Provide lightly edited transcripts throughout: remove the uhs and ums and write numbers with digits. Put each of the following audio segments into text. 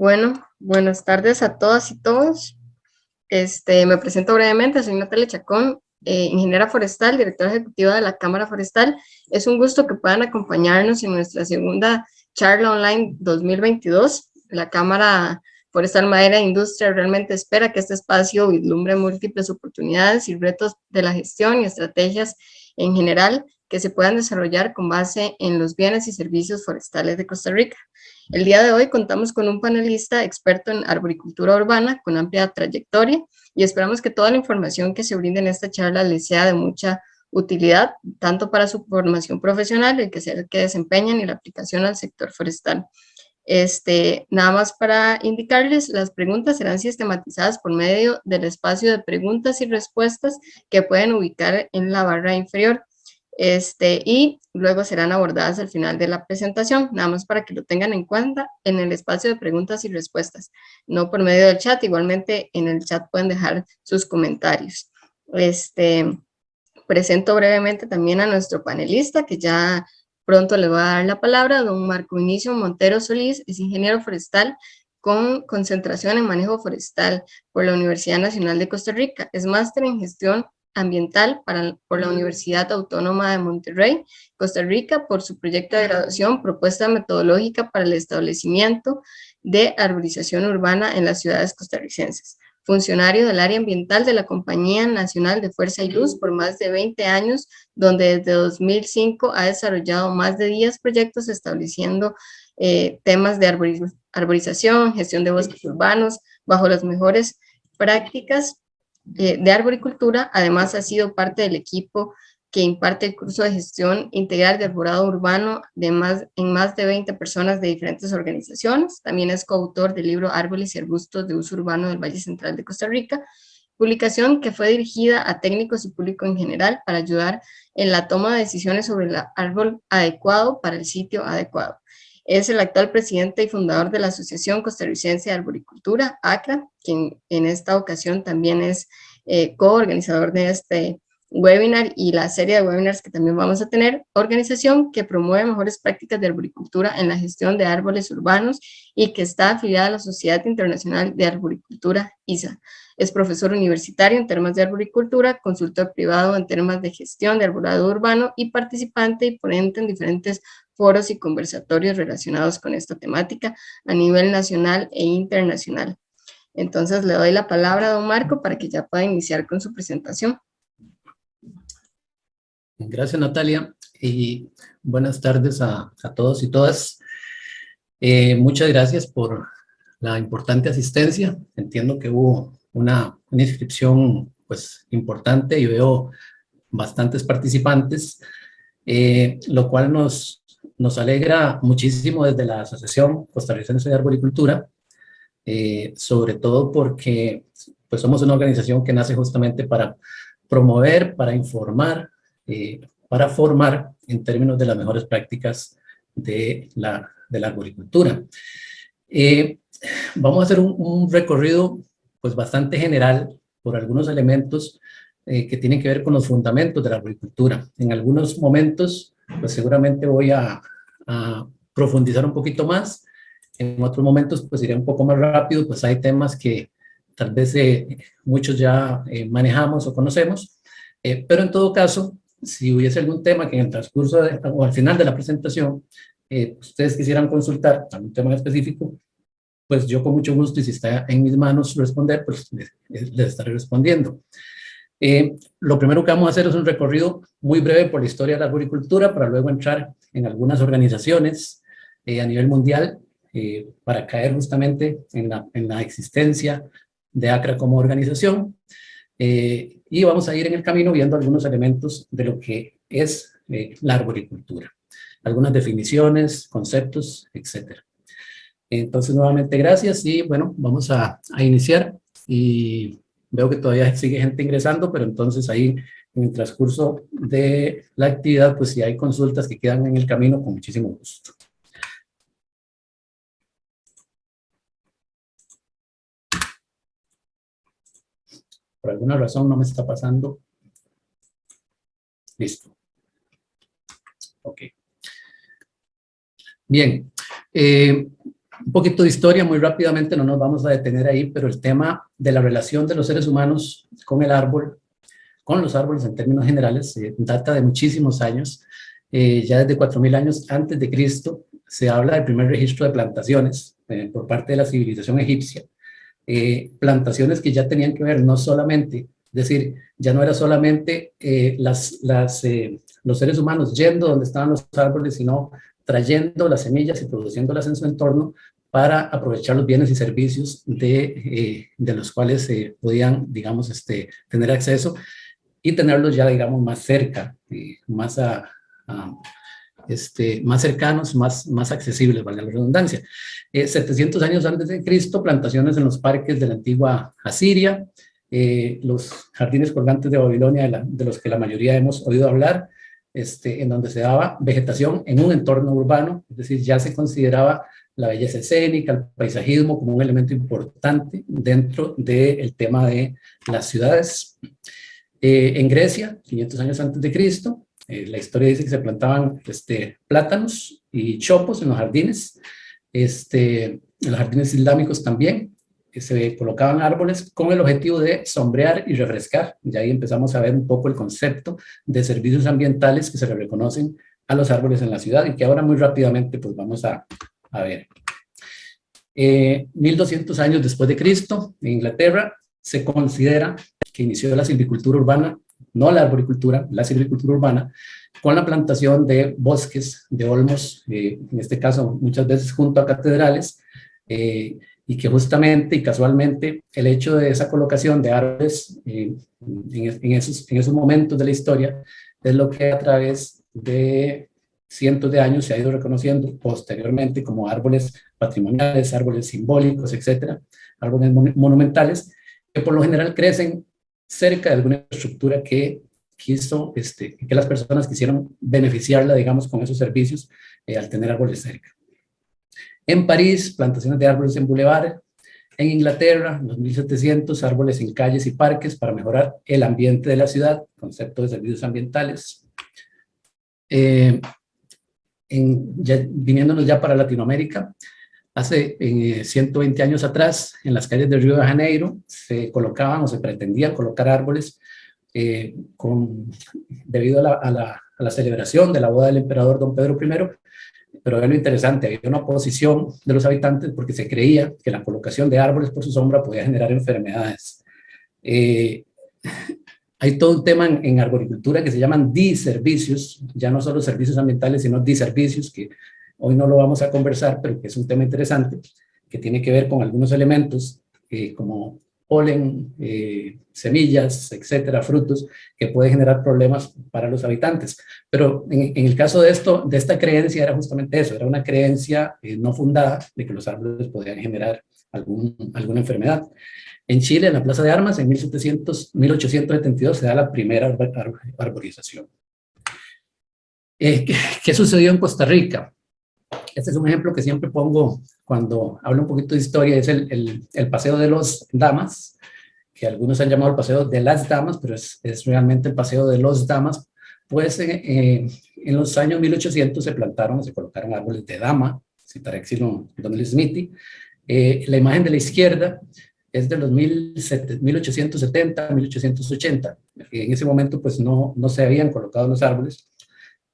Bueno, buenas tardes a todas y todos. Me presento brevemente, soy Natalia Chacón, ingeniera forestal, directora ejecutiva de la Cámara Forestal. Es un gusto que puedan acompañarnos en nuestra segunda charla online 2022. La Cámara Forestal Madera e Industria realmente espera que este espacio vislumbre múltiples oportunidades y retos de la gestión y estrategias en general que se puedan desarrollar con base en los bienes y servicios forestales de Costa Rica. El día de hoy contamos con un panelista experto en arboricultura urbana con amplia trayectoria y esperamos que toda la información que se brinde en esta charla les sea de mucha utilidad, tanto para su formación profesional, el que sea el que desempeñan y la aplicación al sector forestal. Nada más para indicarles, las preguntas serán sistematizadas por medio del espacio de preguntas y respuestas que pueden ubicar en la barra inferior. Y luego serán abordadas al final de la presentación, nada más para que lo tengan en cuenta en el espacio de preguntas y respuestas, no por medio del chat. Igualmente en el chat pueden dejar sus comentarios. Presento brevemente también a nuestro panelista, que ya pronto le voy a dar la palabra. Don Marco Inicio Montero Solís es ingeniero forestal con concentración en manejo forestal por la Universidad Nacional de Costa Rica. Es máster en gestión ambiental por la Universidad Autónoma de Monterrey, Costa Rica, por su proyecto de graduación, propuesta metodológica para el establecimiento de arborización urbana en las ciudades costarricenses. Funcionario del área ambiental de la Compañía Nacional de Fuerza y Luz por más de 20 años, donde desde 2005 ha desarrollado más de 10 proyectos estableciendo temas de arborización, gestión de bosques urbanos, bajo las mejores prácticas de arboricultura. Además, ha sido parte del equipo que imparte el curso de gestión integral de arborado urbano en más de 20 personas de diferentes organizaciones. También es coautor del libro Árboles y arbustos de uso urbano del Valle Central de Costa Rica, publicación que fue dirigida a técnicos y público en general para ayudar en la toma de decisiones sobre el árbol adecuado para el sitio adecuado. Es el actual presidente y fundador de la Asociación Costarricense de Arboricultura, ACRA, quien en esta ocasión también es coorganizador de este webinar y la serie de webinars que también vamos a tener. Organización que promueve mejores prácticas de arboricultura en la gestión de árboles urbanos y que está afiliada a la Sociedad Internacional de Arboricultura, ISA. Es profesor universitario en temas de arboricultura, consultor privado en temas de gestión de arbolado urbano y participante y ponente en diferentes foros y conversatorios relacionados con esta temática a nivel nacional e internacional. Entonces le doy la palabra a don Marco para que ya pueda iniciar con su presentación. Gracias, Natalia, y buenas tardes a todos y todas. Muchas gracias por la importante asistencia. Entiendo que hubo una inscripción pues importante y veo bastantes participantes, lo cual nos alegra muchísimo desde la Asociación Costarricense de Arboricultura, sobre todo porque pues somos una organización que nace justamente para promover, para informar, para formar en términos de las mejores prácticas de la arboricultura. Vamos a hacer un recorrido pues bastante general por algunos elementos que tienen que ver con los fundamentos de la arboricultura. En algunos momentos pues seguramente voy a profundizar un poquito más, en otros momentos pues iré un poco más rápido, pues hay temas que tal vez muchos ya manejamos o conocemos, pero en todo caso, si hubiese algún tema que en el transcurso o al final de la presentación ustedes quisieran consultar algún tema en específico, pues yo con mucho gusto, y si está en mis manos responder, pues les estaré respondiendo. Lo primero que vamos a hacer es un recorrido muy breve por la historia de la arboricultura para luego entrar en algunas organizaciones a nivel mundial para caer justamente en la existencia de ACRA como organización. Y vamos a ir en el camino viendo algunos elementos de lo que es la arboricultura, algunas definiciones, conceptos, etcétera. Entonces, nuevamente, gracias y bueno, vamos a iniciar y veo que todavía sigue gente ingresando, pero entonces ahí en el transcurso de la actividad, pues si hay consultas que quedan en el camino, con muchísimo gusto. Por alguna razón no me está pasando. Listo. Ok. Bien. Un poquito de historia, muy rápidamente, no nos vamos a detener ahí, pero el tema de la relación de los seres humanos con el árbol, con los árboles en términos generales, data de muchísimos años. Ya desde 4000 años antes de Cristo se habla del primer registro de plantaciones por parte de la civilización egipcia. Plantaciones que ya tenían que ver no solamente, es decir, ya no era solamente los seres humanos yendo donde estaban los árboles, sino trayendo las semillas y produciéndolas en su entorno para aprovechar los bienes y servicios de los cuales podían, digamos, tener acceso y tenerlos ya, digamos, más cerca, más más cercanos, más accesibles, valga la redundancia. 700 años antes de Cristo, plantaciones en los parques de la antigua Asiria, los jardines colgantes de Babilonia, de los que la mayoría hemos oído hablar, en donde se daba vegetación en un entorno urbano, es decir, ya se consideraba la belleza escénica, el paisajismo como un elemento importante dentro del tema de las ciudades. En Grecia, 500 años antes de Cristo, la historia dice que se plantaban plátanos y chopos en los jardines, en los jardines islámicos también, se colocaban árboles con el objetivo de sombrear y refrescar. Y ahí empezamos a ver un poco el concepto de servicios ambientales que se le reconocen a los árboles en la ciudad y que ahora muy rápidamente pues vamos a ver. 1200 años después de Cristo, en Inglaterra, se considera que inició la silvicultura urbana, no la arboricultura, la silvicultura urbana, con la plantación de bosques, de olmos, en este caso muchas veces junto a catedrales, y que justamente y casualmente el hecho de esa colocación de árboles en esos momentos de la historia es lo que a través de cientos de años se ha ido reconociendo posteriormente como árboles patrimoniales, árboles simbólicos, etcétera, árboles monumentales, que por lo general crecen cerca de alguna estructura que quiso, que las personas quisieron beneficiarla, digamos, con esos servicios al tener árboles cerca. En París, plantaciones de árboles en bulevares. En Inglaterra, en los 1700, árboles en calles y parques para mejorar el ambiente de la ciudad, concepto de servicios ambientales. Viniéndonos ya para Latinoamérica, hace 120 años atrás, en las calles de Río de Janeiro, se colocaban o se pretendían colocar árboles debido a la celebración de la boda del emperador Don Pedro I, pero era lo interesante, había una oposición de los habitantes porque se creía que la colocación de árboles por su sombra podía generar enfermedades. Hay todo un tema en arboricultura que se llaman diservicios, ya no solo servicios ambientales, sino diservicios, que hoy no lo vamos a conversar, pero que es un tema interesante, que tiene que ver con algunos elementos como polen, semillas, etcétera, frutos, que puede generar problemas para los habitantes. Pero en el caso de esta creencia era justamente eso, era una creencia no fundada de que los árboles podían generar alguna enfermedad. En Chile, en la Plaza de Armas, en 1872, se da la primera arborización. ¿Qué sucedió en Costa Rica? Este es un ejemplo que siempre pongo cuando hablo un poquito de historia, es el Paseo de los Damas, que algunos han llamado el Paseo de las Damas, pero es realmente el Paseo de los Damas. Pues en los años 1800 se colocaron árboles de dama, citaré Donald Smithy. La imagen de la izquierda es de los 1870, 1880. En ese momento pues no se habían colocado los árboles,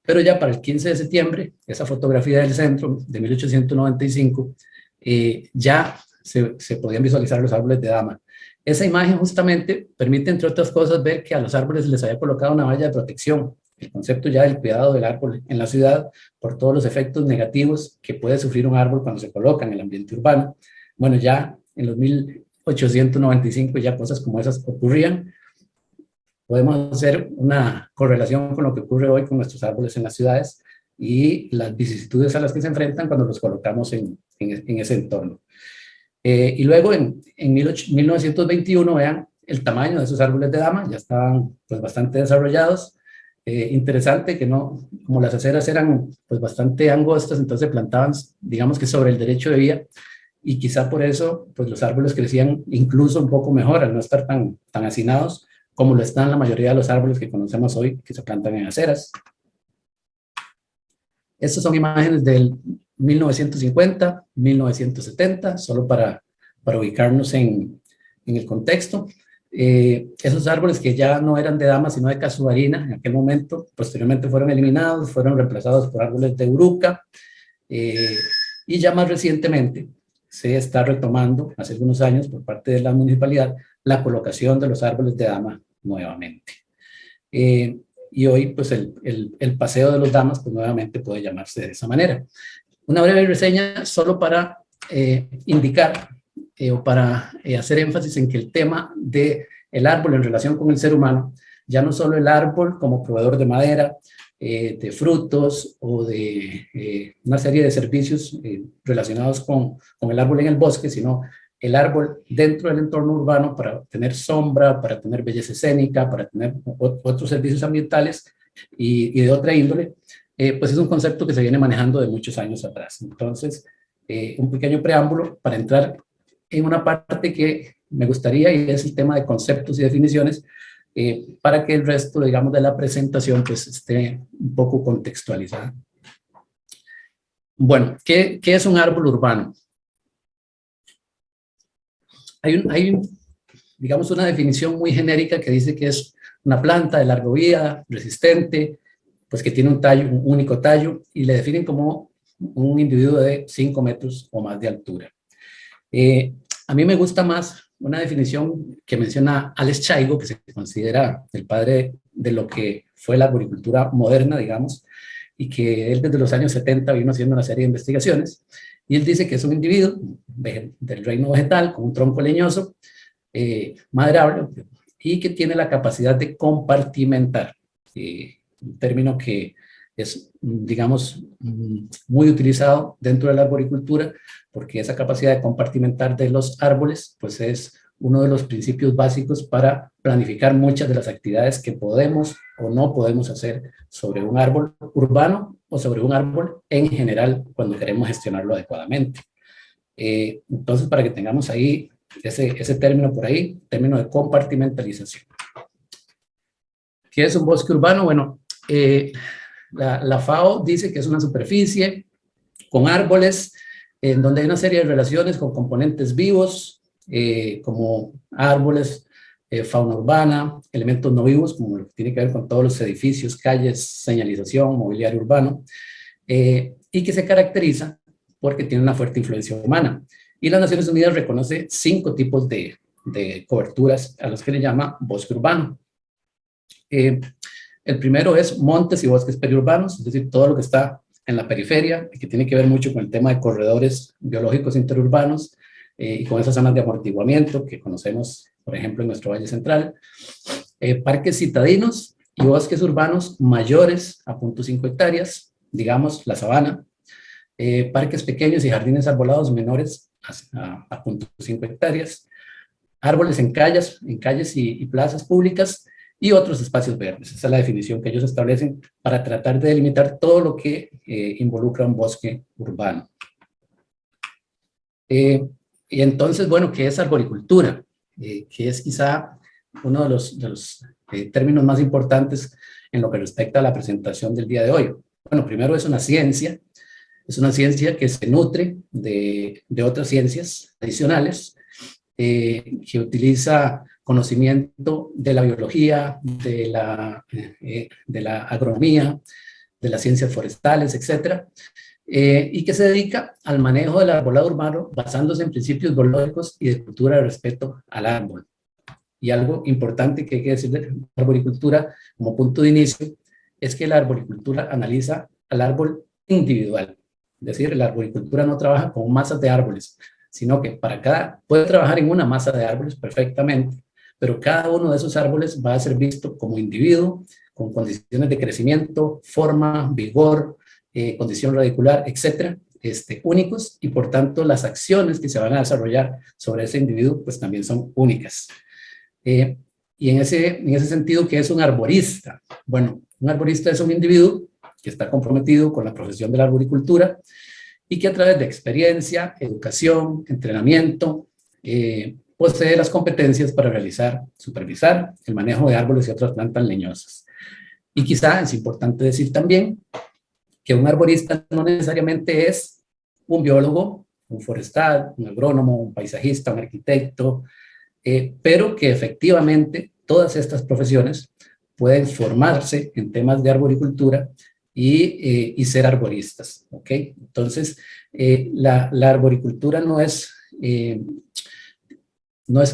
pero ya para el 15 de septiembre, esa fotografía del centro de 1895, ya se podían visualizar los árboles de dama. Esa imagen justamente permite, entre otras cosas, ver que a los árboles les había colocado una valla de protección. El concepto ya del cuidado del árbol en la ciudad por todos los efectos negativos que puede sufrir un árbol cuando se coloca en el ambiente urbano. Bueno, ya en los 1895 ya cosas como esas ocurrían. Podemos hacer una correlación con lo que ocurre hoy con nuestros árboles en las ciudades y las vicisitudes a las que se enfrentan cuando los colocamos en ese entorno. Y luego en 1921, vean el tamaño de esos árboles de dama, ya estaban pues bastante desarrollados. Interesante que no, como las aceras eran pues bastante angostas, entonces se plantaban, digamos que sobre el derecho de vía, y quizá por eso pues los árboles crecían incluso un poco mejor al no estar tan hacinados como lo están la mayoría de los árboles que conocemos hoy que se plantan en aceras. Estas son imágenes del 1950, 1970, solo para ubicarnos en el contexto. Esos árboles que ya no eran de dama, sino de casuarina, en aquel momento, posteriormente fueron eliminados, fueron reemplazados por árboles de uruca, y ya más recientemente se está retomando, hace algunos años, por parte de la municipalidad, la colocación de los árboles de dama nuevamente. Y hoy, pues, el paseo de los damas, pues, nuevamente puede llamarse de esa manera. Una breve reseña solo para indicar o para hacer énfasis en que el tema del árbol en relación con el ser humano, ya no solo el árbol como proveedor de madera, de frutos o de una serie de servicios relacionados con el árbol en el bosque, sino el árbol dentro del entorno urbano para tener sombra, para tener belleza escénica, para tener otros servicios ambientales y de otra índole, pues es un concepto que se viene manejando de muchos años atrás. Entonces, un pequeño preámbulo para entrar en una parte que me gustaría, y es el tema de conceptos y definiciones, para que el resto, digamos, de la presentación pues esté un poco contextualizada. Bueno, ¿qué es un árbol urbano? Hay digamos, una definición muy genérica que dice que es una planta de larga vida, resistente, pues que tiene un tallo, un único tallo, y le definen como un individuo de 5 metros o más de altura. A mí me gusta más una definición que menciona Alex Chaigo, que se considera el padre de lo que fue la arboricultura moderna, digamos, y que él desde los años 70 vino haciendo una serie de investigaciones, y él dice que es un individuo del reino vegetal con un tronco leñoso, maderable, y que tiene la capacidad de compartimentar, un término que es, digamos, muy utilizado dentro de la arboricultura, porque esa capacidad de compartimentar de los árboles, pues es uno de los principios básicos para planificar muchas de las actividades que podemos o no podemos hacer sobre un árbol urbano o sobre un árbol en general cuando queremos gestionarlo adecuadamente. Entonces, para que tengamos ahí ese término por ahí, término de compartimentalización. ¿Qué es un bosque urbano? Bueno, la FAO dice que es una superficie con árboles en donde hay una serie de relaciones con componentes vivos, como árboles, fauna urbana, elementos no vivos, como lo que tiene que ver con todos los edificios, calles, señalización, mobiliario urbano, y que se caracteriza porque tiene una fuerte influencia humana. Y las Naciones Unidas reconoce 5 tipos de coberturas a los que le llama bosque urbano. El primero es montes y bosques periurbanos, es decir, todo lo que está en la periferia, que tiene que ver mucho con el tema de corredores biológicos interurbanos y con esas zonas de amortiguamiento que conocemos, por ejemplo, en nuestro Valle Central. Parques citadinos y bosques urbanos mayores a 0.5 hectáreas, digamos, la sabana. Parques pequeños y jardines arbolados menores a 0.5 hectáreas. Árboles en calles y plazas públicas y otros espacios verdes. Esa es la definición que ellos establecen para tratar de delimitar todo lo que involucra un bosque urbano. Y entonces, bueno, ¿qué es arboricultura? Que es quizá uno de los términos más importantes en lo que respecta a la presentación del día de hoy. Bueno, primero es una ciencia que se nutre de otras ciencias adicionales, que utiliza conocimiento de la biología, de la agronomía, de las ciencias forestales, etcétera, y que se dedica al manejo del arbolado urbano basándose en principios biológicos y de cultura de respeto al árbol. Y algo importante que hay que decir de la arboricultura como punto de inicio es que la arboricultura analiza al árbol individual. Es decir, la arboricultura no trabaja con masas de árboles, sino que puede trabajar en una masa de árboles perfectamente, pero cada uno de esos árboles va a ser visto como individuo, con condiciones de crecimiento, forma, vigor, condición radicular, etcétera, únicos, y por tanto las acciones que se van a desarrollar sobre ese individuo pues también son únicas. Y en ese sentido, ¿qué es un arborista? Bueno, un arborista es un individuo que está comprometido con la profesión de la arboricultura y que a través de experiencia, educación, entrenamiento, posee las competencias para supervisar el manejo de árboles y otras plantas leñosas. Y quizá es importante decir también que un arborista no necesariamente es un biólogo, un forestal, un agrónomo, un paisajista, un arquitecto, pero que efectivamente todas estas profesiones pueden formarse en temas de arboricultura y ser arboristas, ¿ok? Entonces, la arboricultura no es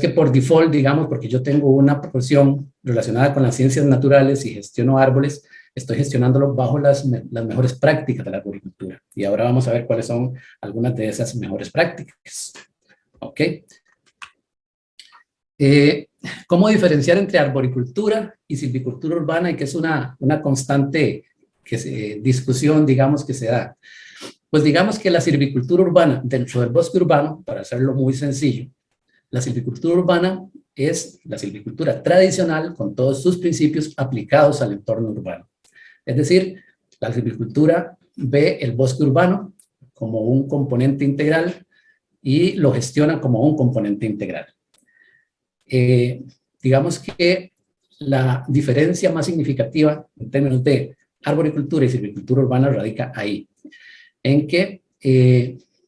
que por default, digamos, porque yo tengo una profesión relacionada con las ciencias naturales y gestiono árboles, estoy gestionándolo bajo las mejores prácticas de la arboricultura. Y ahora vamos a ver cuáles son algunas de esas mejores prácticas. ¿Ok? ¿Cómo diferenciar entre arboricultura y silvicultura urbana? Y que es una constante discusión, digamos, que se da. Pues digamos que la silvicultura urbana dentro del bosque urbano, para hacerlo muy sencillo, la silvicultura urbana es la silvicultura tradicional con todos sus principios aplicados al entorno urbano. Es decir, la silvicultura ve el bosque urbano como un componente integral y lo gestiona como un componente integral. Digamos que la diferencia más significativa en términos de arboricultura y silvicultura urbana radica ahí, en que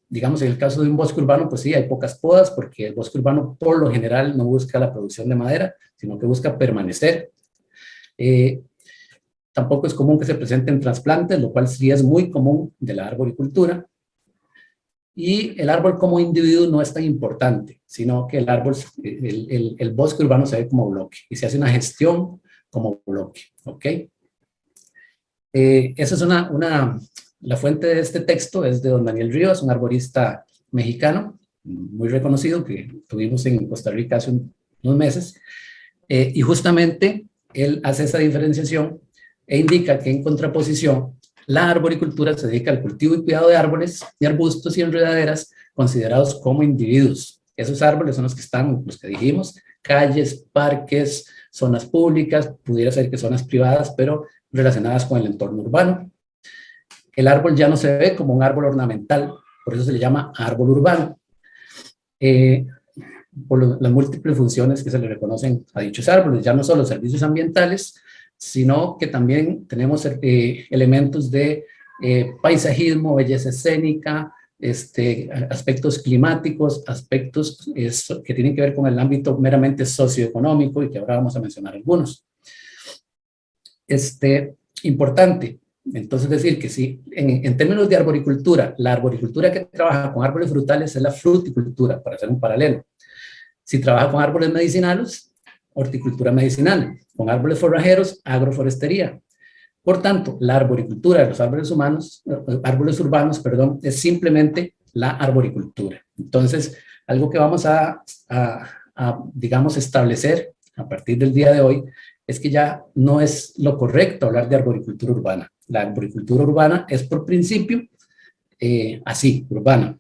digamos, en el caso de un bosque urbano, pues sí, hay pocas podas porque el bosque urbano por lo general no busca la producción de madera, sino que busca permanecer. Tampoco es común que se presenten trasplantes, lo cual sí es muy común de la arboricultura. Y el árbol como individuo no es tan importante, sino que el bosque urbano se ve como bloque y se hace una gestión como bloque, ¿ok? Esa es la fuente de este texto es de don Daniel Rivas, un arborista mexicano, muy reconocido, que tuvimos en Costa Rica hace unos meses, y justamente él hace esa diferenciación e indica que en contraposición, la arboricultura se dedica al cultivo y cuidado de árboles y arbustos y enredaderas considerados como individuos. Esos árboles son los que están, los que dijimos, calles, parques, zonas públicas, pudiera ser que zonas privadas, pero relacionadas con el entorno urbano. El árbol ya no se ve como un árbol ornamental, por eso se le llama árbol urbano, por las múltiples funciones que se le reconocen a dichos árboles, ya no solo servicios ambientales, sino que también tenemos elementos de paisajismo, belleza escénica, aspectos climáticos, aspectos que tienen que ver con el ámbito meramente socioeconómico y que ahora vamos a mencionar algunos. Importante, entonces decir que sí, en términos de arboricultura, la arboricultura que trabaja con árboles frutales es la fruticultura, para hacer un paralelo. Si trabaja con árboles medicinales, horticultura medicinal, con árboles forrajeros, agroforestería. Por tanto, la arboricultura de los árboles urbanos, es simplemente la arboricultura. Entonces, algo que vamos digamos, establecer a partir del día de hoy es que ya no es lo correcto hablar de arboricultura urbana. La arboricultura urbana es por principio así, urbana,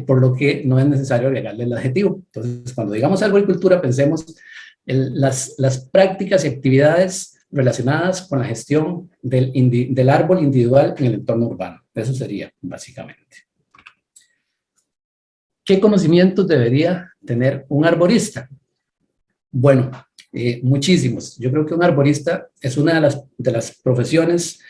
por lo que no es necesario agregarle el adjetivo. Entonces, cuando digamos arboricultura, pensemos las prácticas y actividades relacionadas con la gestión del árbol individual en el entorno urbano. Eso sería, básicamente. ¿Qué conocimientos debería tener un arborista? Bueno, muchísimos. Yo creo que un arborista es una de las profesiones,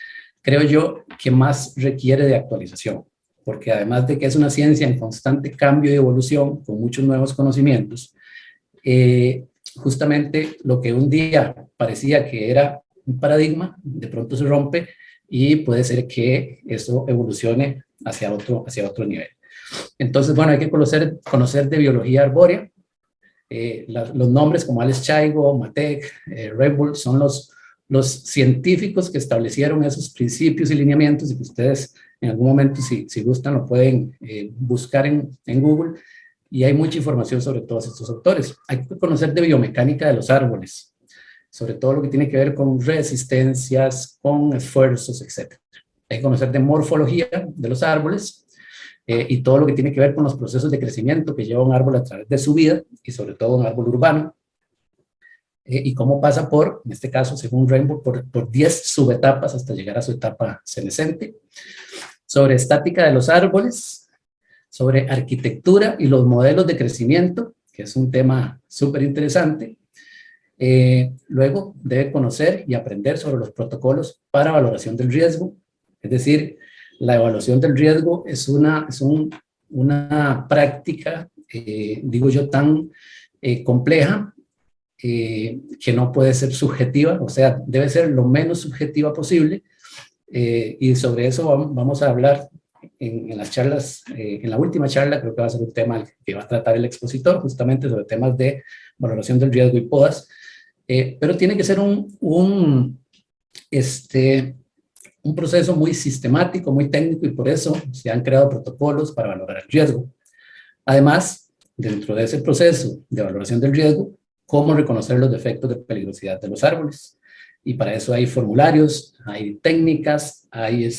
creo yo, que más requiere de actualización, porque además de que es una ciencia en constante cambio y evolución, con muchos nuevos conocimientos, justamente lo que un día parecía que era un paradigma, de pronto se rompe y puede ser que eso evolucione hacia otro nivel. Entonces, bueno, hay que conocer de biología arbórea. Los nombres como Alex Chaigo, Matek, Red Bull son los científicos que establecieron esos principios y lineamientos y que ustedes en algún momento, si gustan, lo pueden buscar en Google. Y hay mucha información sobre todos estos autores. Hay que conocer de biomecánica de los árboles, sobre todo lo que tiene que ver con resistencias, con esfuerzos, etc. Hay que conocer de morfología de los árboles y todo lo que tiene que ver con los procesos de crecimiento que lleva un árbol a través de su vida, y sobre todo un árbol urbano, y cómo pasa por, en este caso, según Rainbow, por 10 subetapas hasta llegar a su etapa senescente. Sobre estática de los árboles, sobre arquitectura y los modelos de crecimiento, que es un tema súper interesante. Luego debe conocer y aprender sobre los protocolos para valoración del riesgo, es decir, la evaluación del riesgo es una práctica, digo yo, tan compleja, que no puede ser subjetiva, o sea, debe ser lo menos subjetiva posible, y sobre eso vamos a hablar en las charlas, en la última charla. Creo que va a ser un tema que va a tratar el expositor, justamente sobre temas de valoración del riesgo y podas, pero tiene que ser un proceso muy sistemático, muy técnico, y por eso se han creado protocolos para valorar el riesgo. Además, dentro de ese proceso de valoración del riesgo, cómo reconocer los defectos de peligrosidad de los árboles. Y para eso hay formularios, hay técnicas, hay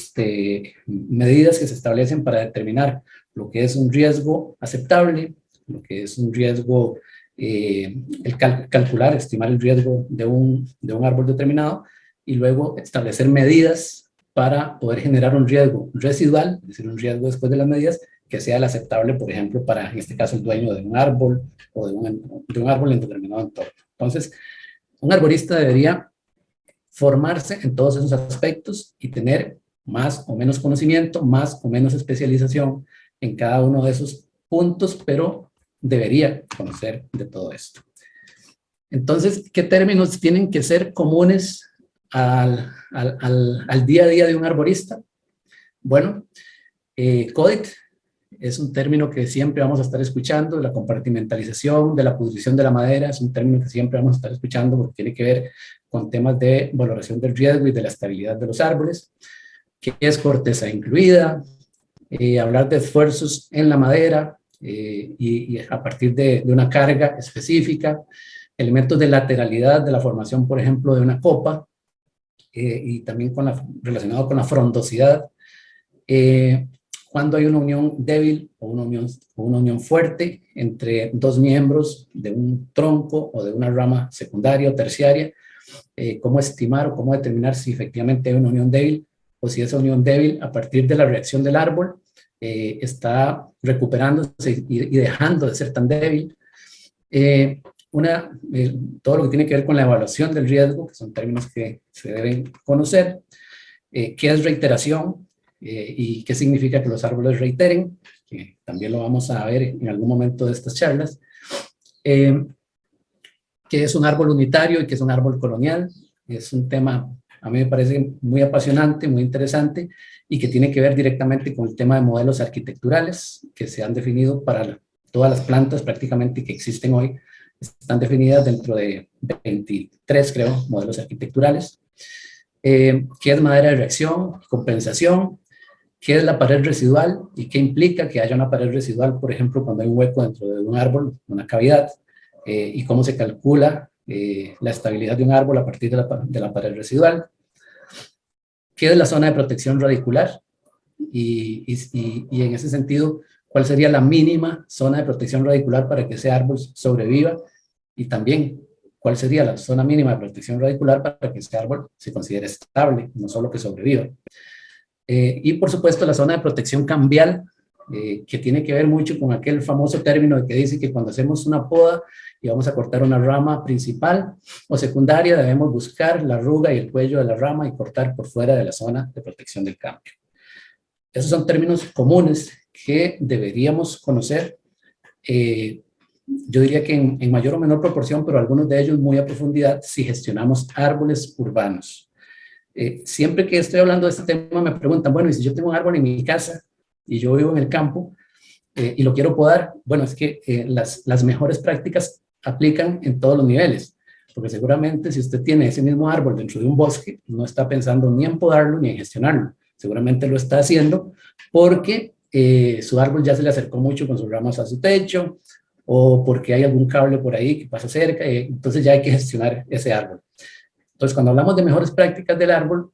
medidas que se establecen para determinar lo que es un riesgo aceptable, lo que es un riesgo, calcular, estimar el riesgo de un árbol determinado, y luego establecer medidas para poder generar un riesgo residual, es decir, un riesgo después de las medidas, que sea el aceptable, por ejemplo, para, en este caso, el dueño de un árbol o de un árbol en determinado entorno. Entonces, un arborista debería formarse en todos esos aspectos y tener más o menos conocimiento, más o menos especialización en cada uno de esos puntos, pero debería conocer de todo esto. Entonces, ¿qué términos tienen que ser comunes al día a día de un arborista? Bueno, CODIT es un término que siempre vamos a estar escuchando. La compartimentalización de la pudrición de la madera es un término que siempre vamos a estar escuchando, porque tiene que ver con temas de valoración del riesgo y de la estabilidad de los árboles. ¿Qué es corteza incluida? Hablar de esfuerzos en la madera, y a partir de una carga específica. Elementos de lateralidad de la formación, por ejemplo, de una copa, y también relacionado con la frondosidad. Cuando hay una unión débil o una unión fuerte entre dos miembros de un tronco o de una rama secundaria o terciaria, cómo estimar o cómo determinar si efectivamente hay una unión débil, o si esa unión débil, a partir de la reacción del árbol, está recuperándose y dejando de ser tan débil. Todo lo que tiene que ver con la evaluación del riesgo, que son términos que se deben conocer. ¿Qué es reiteración? Y qué significa que los árboles reiteren, que también lo vamos a ver en algún momento de estas charlas. ¿Qué es un árbol unitario y qué es un árbol colonial? Es un tema, a mí me parece muy apasionante, muy interesante, y que tiene que ver directamente con el tema de modelos arquitecturales que se han definido para todas las plantas prácticamente que existen hoy. Están definidas dentro de 23, creo, modelos arquitecturales. ¿Qué es madera de reacción? Compensación. ¿Qué es la pared residual y qué implica que haya una pared residual, por ejemplo, cuando hay un hueco dentro de un árbol, una cavidad? Y cómo se calcula la estabilidad de un árbol a partir de la pared residual. ¿Qué es la zona de protección radicular? Y en ese sentido, ¿cuál sería la mínima zona de protección radicular para que ese árbol sobreviva? Y también, ¿cuál sería la zona mínima de protección radicular para que ese árbol se considere estable, no solo que sobreviva? Y por supuesto la zona de protección cambial, que tiene que ver mucho con aquel famoso término de que dice que cuando hacemos una poda y vamos a cortar una rama principal o secundaria, debemos buscar la arruga y el cuello de la rama y cortar por fuera de la zona de protección del cambio. Esos son términos comunes que deberíamos conocer, yo diría que en mayor o menor proporción, pero algunos de ellos muy a profundidad, si gestionamos árboles urbanos. Siempre que estoy hablando de este tema me preguntan, bueno, y si yo tengo un árbol en mi casa y yo vivo en el campo y lo quiero podar, bueno, es que las mejores prácticas aplican en todos los niveles, porque seguramente si usted tiene ese mismo árbol dentro de un bosque, no está pensando ni en podarlo ni en gestionarlo, seguramente lo está haciendo porque su árbol ya se le acercó mucho con sus ramas a su techo, o porque hay algún cable por ahí que pasa cerca, entonces ya hay que gestionar ese árbol. Entonces, cuando hablamos de mejores prácticas del árbol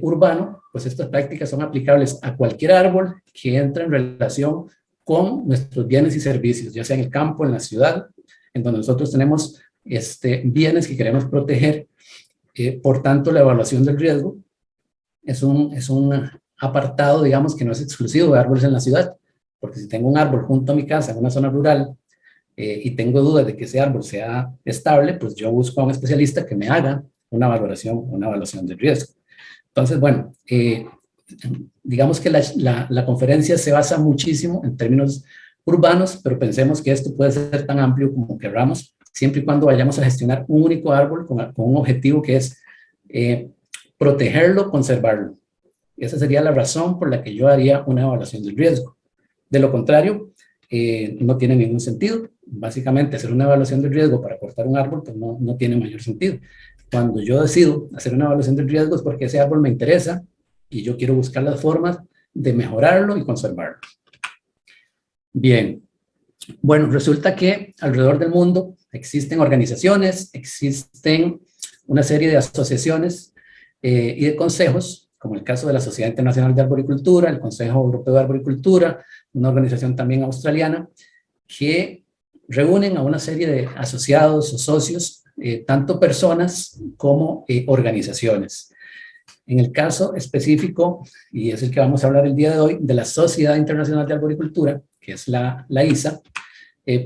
urbano, pues estas prácticas son aplicables a cualquier árbol que entre en relación con nuestros bienes y servicios, ya sea en el campo, en la ciudad, en donde nosotros tenemos bienes que queremos proteger. Por tanto, la evaluación del riesgo es un apartado, digamos, que no es exclusivo de árboles en la ciudad, porque si tengo un árbol junto a mi casa en una zona rural, y tengo dudas de que ese árbol sea estable, pues yo busco a un especialista que me haga una evaluación de riesgo. Entonces, bueno, digamos que la conferencia se basa muchísimo en términos urbanos, pero pensemos que esto puede ser tan amplio como queramos, siempre y cuando vayamos a gestionar un único árbol con un objetivo que es protegerlo, conservarlo. Esa sería la razón por la que yo haría una evaluación del riesgo. De lo contrario, no tiene ningún sentido. Básicamente, hacer una evaluación del riesgo para cortar un árbol, pues no tiene mayor sentido. Cuando yo decido hacer una evaluación del riesgo es porque ese árbol me interesa y yo quiero buscar las formas de mejorarlo y conservarlo. Bien, bueno, resulta que alrededor del mundo existen organizaciones, existen una serie de asociaciones y de consejos, como el caso de la Sociedad Internacional de Arboricultura, el Consejo Europeo de Arboricultura, una organización también australiana, que reúnen a una serie de asociados o socios, tanto personas como organizaciones. En el caso específico, y es el que vamos a hablar el día de hoy, de la Sociedad Internacional de Arboricultura, que es la ISA,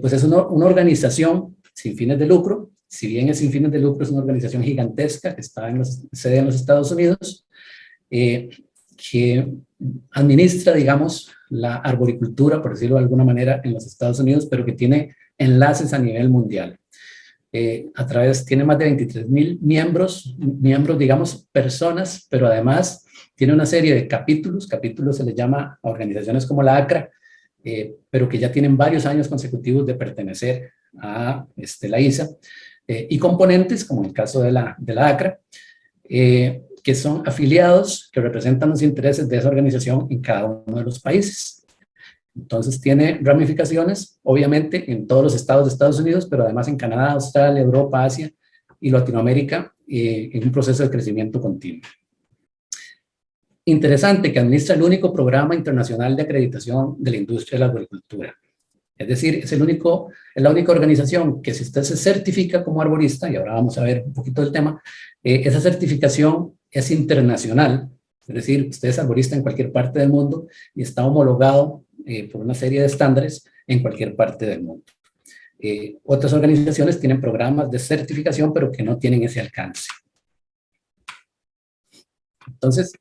pues es una organización sin fines de lucro. Si bien es sin fines de lucro, es una organización gigantesca que está sede en los Estados Unidos, que administra, digamos, la arboricultura, por decirlo de alguna manera, en los Estados Unidos, pero que tiene enlaces a nivel mundial. Tiene más de 23,000 miembros, digamos, personas, pero además tiene una serie de capítulos se les llama a organizaciones como la ACRA, pero que ya tienen varios años consecutivos de pertenecer a la ISA, y componentes, como en el caso de la ACRA, que son afiliados que representan los intereses de esa organización en cada uno de los países. Entonces tiene ramificaciones, obviamente, en todos los estados de Estados Unidos, pero además en Canadá, Australia, Europa, Asia y Latinoamérica, en un proceso de crecimiento continuo. Interesante que administra el único programa internacional de acreditación de la industria de la arboricultura. Es decir, es la única organización que, si usted se certifica como arborista, y ahora vamos a ver un poquito del tema, esa certificación es internacional. Es decir, usted es arborista en cualquier parte del mundo y está homologado por una serie de estándares en cualquier parte del mundo. Otras organizaciones tienen programas de certificación, pero que no tienen ese alcance. Entonces,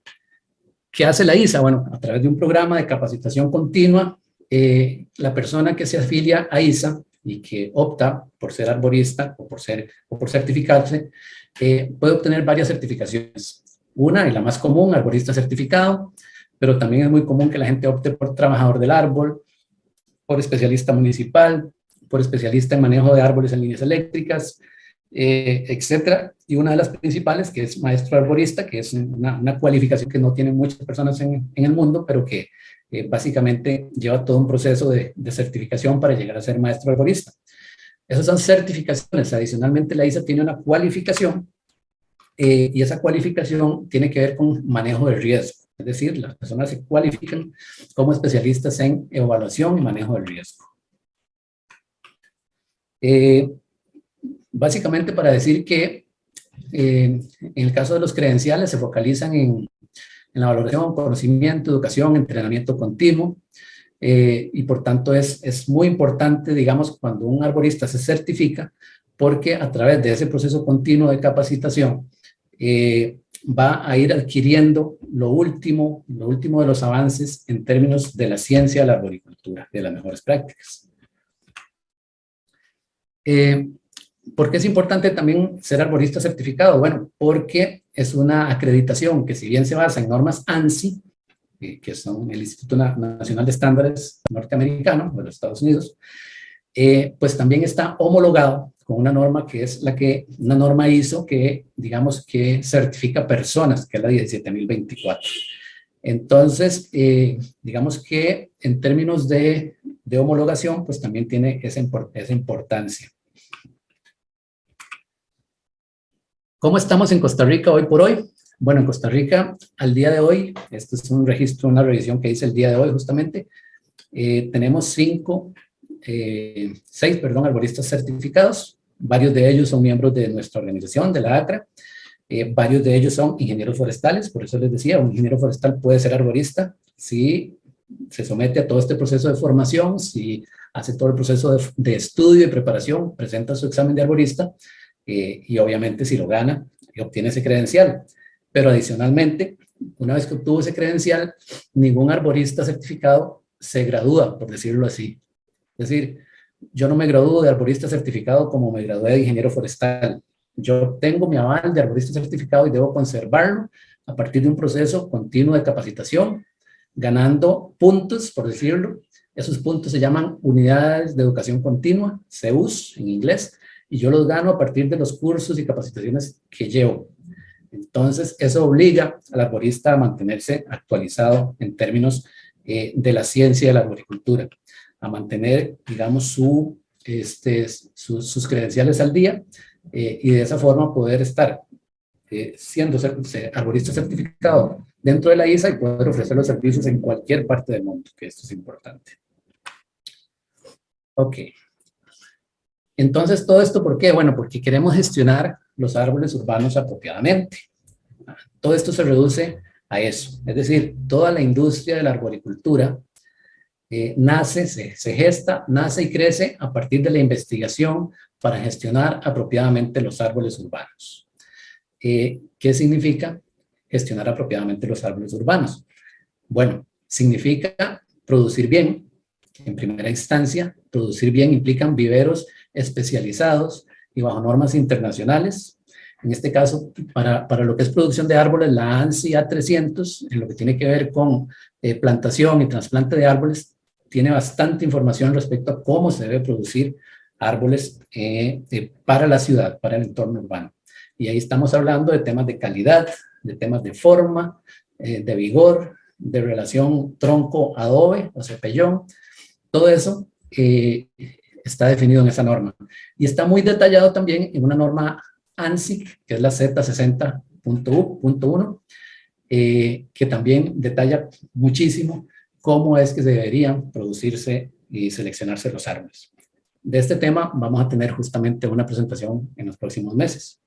¿qué hace la ISA? Bueno, a través de un programa de capacitación continua, la persona que se afilia a ISA y que opta por ser arborista o por certificarse, puede obtener varias certificaciones. Una, y la más común, arborista certificado, pero también es muy común que la gente opte por trabajador del árbol, por especialista municipal, por especialista en manejo de árboles en líneas eléctricas, etcétera. Y una de las principales, que es maestro arborista, que es una cualificación que no tienen muchas personas en el mundo, pero que básicamente lleva todo un proceso de certificación para llegar a ser maestro arborista. Esas son certificaciones. Adicionalmente, la ISA tiene una cualificación, y esa cualificación tiene que ver con manejo de riesgo. Es decir, las personas se cualifican como especialistas en evaluación y manejo del riesgo. Básicamente para decir que en el caso de los credenciales se focalizan en la valoración, conocimiento, educación, entrenamiento continuo, y por tanto es muy importante, digamos, cuando un arborista se certifica, porque a través de ese proceso continuo de capacitación va a ir adquiriendo lo último de los avances en términos de la ciencia de la arboricultura, de las mejores prácticas. ¿Por qué es importante también ser arborista certificado? Bueno, porque es una acreditación que, si bien se basa en normas ANSI, que son el Instituto Nacional de Estándares norteamericano de los Estados Unidos, pues también está homologado con una norma que es una norma ISO que, digamos, que certifica personas, que es la 17024. Entonces, digamos que en términos de homologación, pues también tiene esa importancia. ¿Cómo estamos en Costa Rica hoy por hoy? Bueno, en Costa Rica, al día de hoy, esto es un registro, una revisión que hice el día de hoy justamente, tenemos 6 arboristas certificados. Varios de ellos son miembros de nuestra organización, de la ACRA. Varios de ellos son ingenieros forestales, por eso les decía, un ingeniero forestal puede ser arborista si se somete a todo este proceso de formación, si hace todo el proceso de estudio y preparación, presenta su examen de arborista, y obviamente si lo gana y obtiene ese credencial. Pero adicionalmente, una vez que obtuvo ese credencial, ningún arborista certificado se gradúa, por decirlo así. Es decir, yo no me gradúo de arborista certificado como me gradué de ingeniero forestal. Yo tengo mi aval de arborista certificado y debo conservarlo a partir de un proceso continuo de capacitación, ganando puntos, por decirlo. Esos puntos se llaman unidades de educación continua, CEUs en inglés, y yo los gano a partir de los cursos y capacitaciones que llevo. Entonces, eso obliga al arborista a mantenerse actualizado en términos de la ciencia de la arboricultura, a mantener, digamos, sus credenciales al día y de esa forma poder estar siendo arborista certificado dentro de la ISA y poder ofrecer los servicios en cualquier parte del mundo, que esto es importante. Ok. Entonces, ¿todo esto por qué? Bueno, porque queremos gestionar los árboles urbanos apropiadamente. Todo esto se reduce a eso. Es decir, toda la industria de la arboricultura nace, se gesta, nace y crece a partir de la investigación para gestionar apropiadamente los árboles urbanos. ¿Qué significa gestionar apropiadamente los árboles urbanos? Bueno, significa producir bien. En primera instancia, producir bien implican viveros especializados y bajo normas internacionales. En este caso, para lo que es producción de árboles, la ANSI A300, en lo que tiene que ver con plantación y trasplante de árboles, tiene bastante información respecto a cómo se debe producir árboles para la ciudad, para el entorno urbano. Y ahí estamos hablando de temas de calidad, de temas de forma, de vigor, de relación tronco-adobe o cepellón. Todo eso está definido en esa norma. Y está muy detallado también en una norma ANSI, que es la Z60.1, que también detalla muchísimo cómo es que se deberían producirse y seleccionarse los árboles. De este tema vamos a tener justamente una presentación en los próximos meses.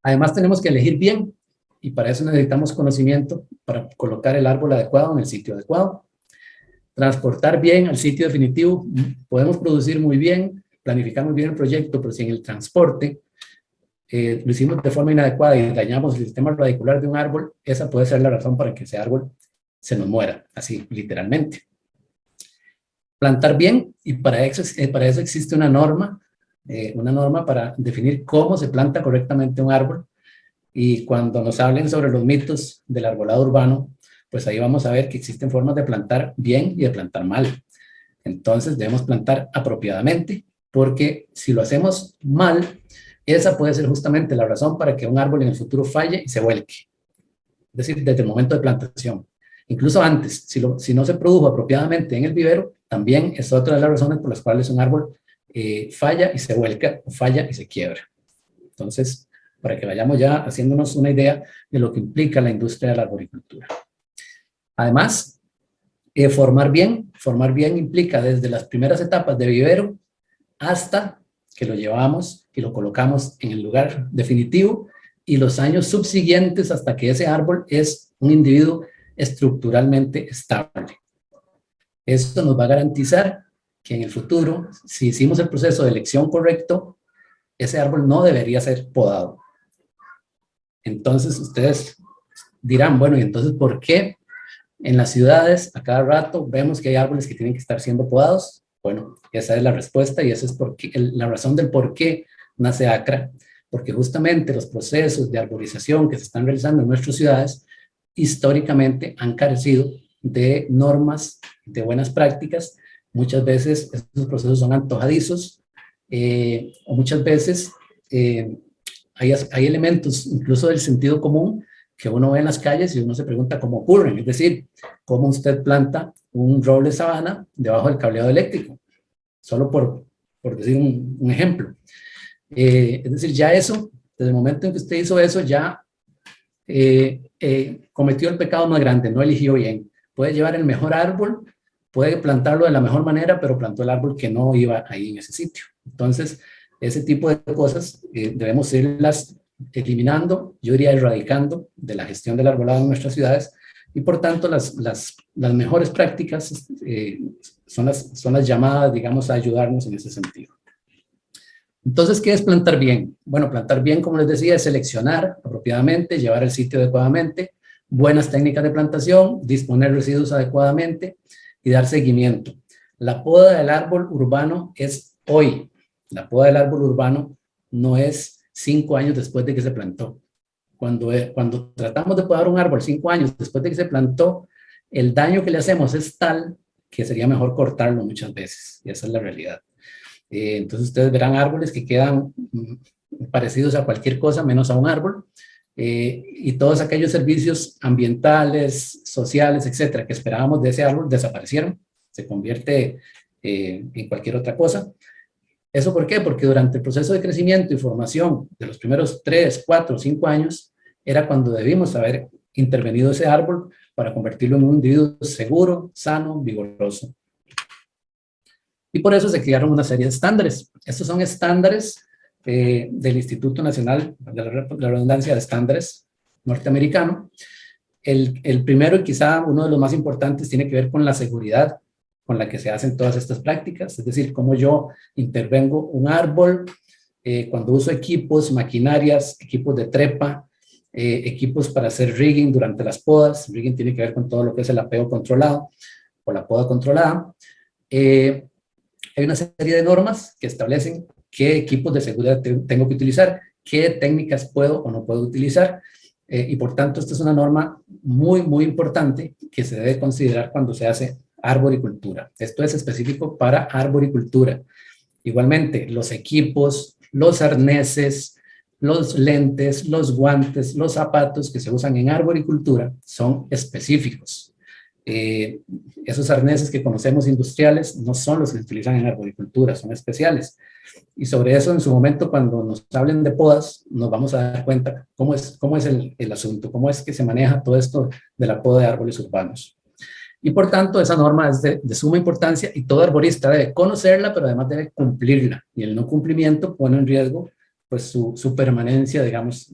Además tenemos que elegir bien y para eso necesitamos conocimiento para colocar el árbol adecuado en el sitio adecuado. Transportar bien al sitio definitivo. Podemos producir muy bien, planificar muy bien el proyecto, pero si en el transporte lo hicimos de forma inadecuada y dañamos el sistema radicular de un árbol, esa puede ser la razón para que ese árbol se nos muera, así literalmente. Plantar bien, y para eso existe una norma para definir cómo se planta correctamente un árbol. Y cuando nos hablen sobre los mitos del arbolado urbano, pues ahí vamos a ver que existen formas de plantar bien y de plantar mal. Entonces debemos plantar apropiadamente, porque si lo hacemos mal, esa puede ser justamente la razón para que un árbol en el futuro falle y se vuelque. Es decir, desde el momento de plantación. Incluso antes, si no se produjo apropiadamente en el vivero, también es otra de las razones por las cuales un árbol falla y se vuelca, o falla y se quiebra. Entonces, para que vayamos ya haciéndonos una idea de lo que implica la industria de la arboricultura. Además, formar bien implica desde las primeras etapas de vivero hasta que lo llevamos y lo colocamos en el lugar definitivo y los años subsiguientes hasta que ese árbol es un individuo estructuralmente estable. Esto nos va a garantizar que en el futuro, si hicimos el proceso de elección correcto, ese árbol no debería ser podado. Entonces ustedes dirán, bueno, ¿y entonces por qué en las ciudades a cada rato vemos que hay árboles que tienen que estar siendo podados? Bueno, esa es la respuesta y esa es la razón del por qué nace ACRA, porque justamente los procesos de arborización que se están realizando en nuestras ciudades históricamente han carecido de normas, de buenas prácticas. Muchas veces estos procesos son antojadizos o muchas veces hay elementos incluso del sentido común que uno ve en las calles y uno se pregunta cómo ocurren, es decir, cómo usted planta un roble sabana debajo del cableado eléctrico, solo por decir un ejemplo. Es decir, ya eso, desde el momento en que usted hizo eso, ya cometió el pecado más grande, no eligió bien. Puede llevar el mejor árbol, puede plantarlo de la mejor manera, pero plantó el árbol que no iba ahí en ese sitio. Entonces, ese tipo de cosas debemos irlas eliminando, yo diría erradicando de la gestión del arbolado en nuestras ciudades y por tanto las mejores prácticas son las llamadas, digamos, a ayudarnos en ese sentido. Entonces, ¿qué es plantar bien? Bueno, plantar bien, como les decía, es seleccionar apropiadamente, llevar el sitio adecuadamente, buenas técnicas de plantación, disponer residuos adecuadamente y dar seguimiento. La poda del árbol urbano es hoy. La poda del árbol urbano no es 5 años después de que se plantó. Cuando tratamos de podar un árbol 5 años después de que se plantó, el daño que le hacemos es tal que sería mejor cortarlo muchas veces. Y esa es la realidad. Entonces ustedes verán árboles que quedan parecidos a cualquier cosa menos a un árbol. Y todos aquellos servicios ambientales, sociales, etcétera, que esperábamos de ese árbol desaparecieron. Se convierte en cualquier otra cosa. ¿Eso por qué? Porque durante el proceso de crecimiento y formación de los primeros 3, 4, 5 años, era cuando debimos haber intervenido ese árbol para convertirlo en un individuo seguro, sano, vigoroso. Y por eso se crearon una serie de estándares. Estos son estándares del Instituto Nacional de la Redundancia de Estándares norteamericano. El primero y quizá uno de los más importantes tiene que ver con la seguridad con la que se hacen todas estas prácticas, es decir, cómo yo intervengo un árbol, cuando uso equipos, maquinarias, equipos de trepa, equipos para hacer rigging durante las podas. Rigging tiene que ver con todo lo que es el apeo controlado o la poda controlada. Hay una serie de normas que establecen qué equipos de seguridad tengo que utilizar, qué técnicas puedo o no puedo utilizar, y por tanto esta es una norma muy, muy importante que se debe considerar cuando se hace arboricultura. Esto es específico para arboricultura. Igualmente, los equipos, los arneses, los lentes, los guantes, los zapatos que se usan en arboricultura son específicos. Esos arneses que conocemos industriales no son los que se utilizan en arboricultura, son especiales. Y sobre eso, en su momento, cuando nos hablen de podas, nos vamos a dar cuenta cómo es el asunto, cómo es que se maneja todo esto de la poda de árboles urbanos. Y por tanto, esa norma es de suma importancia y todo arborista debe conocerla, pero además debe cumplirla. Y el no cumplimiento pone en riesgo pues, su permanencia, digamos,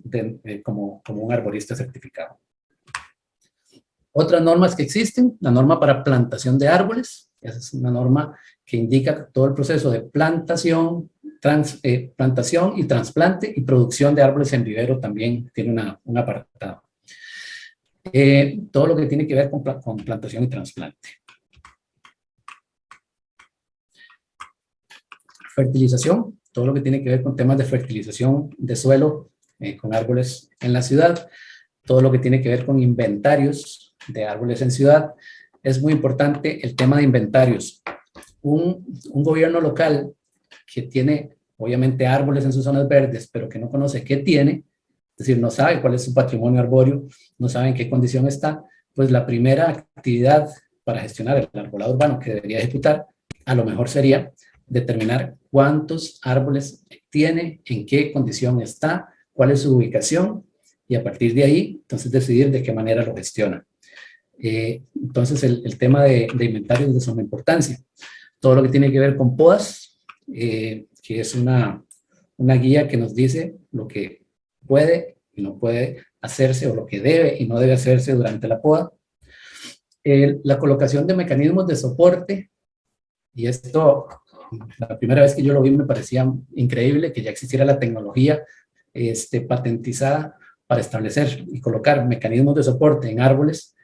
como un arborista certificado. Otras normas que existen, la norma para plantación de árboles. Esa es una norma que indica todo el proceso de plantación, plantación y trasplante y producción de árboles en vivero también tiene un apartado. Todo lo que tiene que ver con plantación y trasplante. Fertilización, todo lo que tiene que ver con temas de fertilización de suelo con árboles en la ciudad, todo lo que tiene que ver con inventarios de árboles en ciudad. Es muy importante el tema de inventarios. Un gobierno local que tiene obviamente árboles en sus zonas verdes, pero que no conoce qué tiene, es decir, no sabe cuál es su patrimonio arbóreo, no sabe en qué condición está, pues la primera actividad para gestionar el arbolado urbano que debería ejecutar, a lo mejor sería determinar cuántos árboles tiene, en qué condición está, cuál es su ubicación, y a partir de ahí, entonces decidir de qué manera lo gestiona. Entonces, el tema de inventario es de suma importancia. Todo lo que tiene que ver con podas, que es una guía que nos dice lo que puede y no puede hacerse, o lo que debe y no debe hacerse durante la poda. La colocación de mecanismos de soporte, y esto, la primera vez que yo lo vi me parecía increíble que ya existiera la tecnología patentizada para establecer y colocar mecanismos de soporte en árboles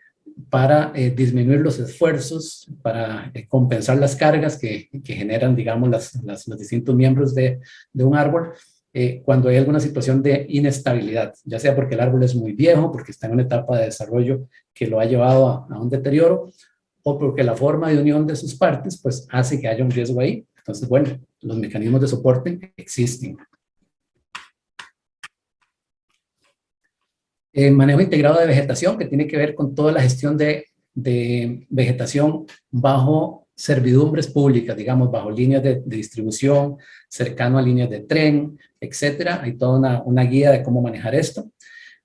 para disminuir los esfuerzos, para compensar las cargas que generan, digamos, los distintos miembros de un árbol cuando hay alguna situación de inestabilidad, ya sea porque el árbol es muy viejo, porque está en una etapa de desarrollo que lo ha llevado a un deterioro, o porque la forma de unión de sus partes pues hace que haya un riesgo ahí. Entonces, bueno, los mecanismos de soporte existen. Manejo integrado de vegetación, que tiene que ver con toda la gestión de vegetación bajo servidumbres públicas, digamos, bajo líneas de distribución, cercano a líneas de tren, etcétera. Hay toda una guía de cómo manejar esto.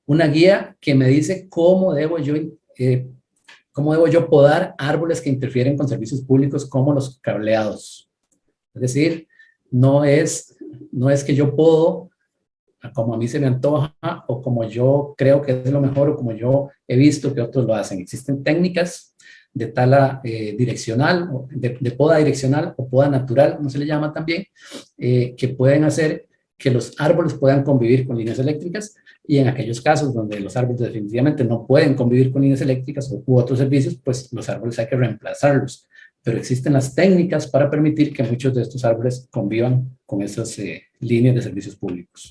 Una guía que me dice cómo debo yo podar árboles que interfieren con servicios públicos como los cableados. Es decir, no es que yo puedo como a mí se me antoja o como yo creo que es lo mejor o como yo he visto que otros lo hacen. Existen técnicas de tala direccional, de poda direccional o poda natural, no se le llama también, que pueden hacer que los árboles puedan convivir con líneas eléctricas, y en aquellos casos donde los árboles definitivamente no pueden convivir con líneas eléctricas u otros servicios, pues los árboles hay que reemplazarlos. Pero existen las técnicas para permitir que muchos de estos árboles convivan con esas líneas de servicios públicos.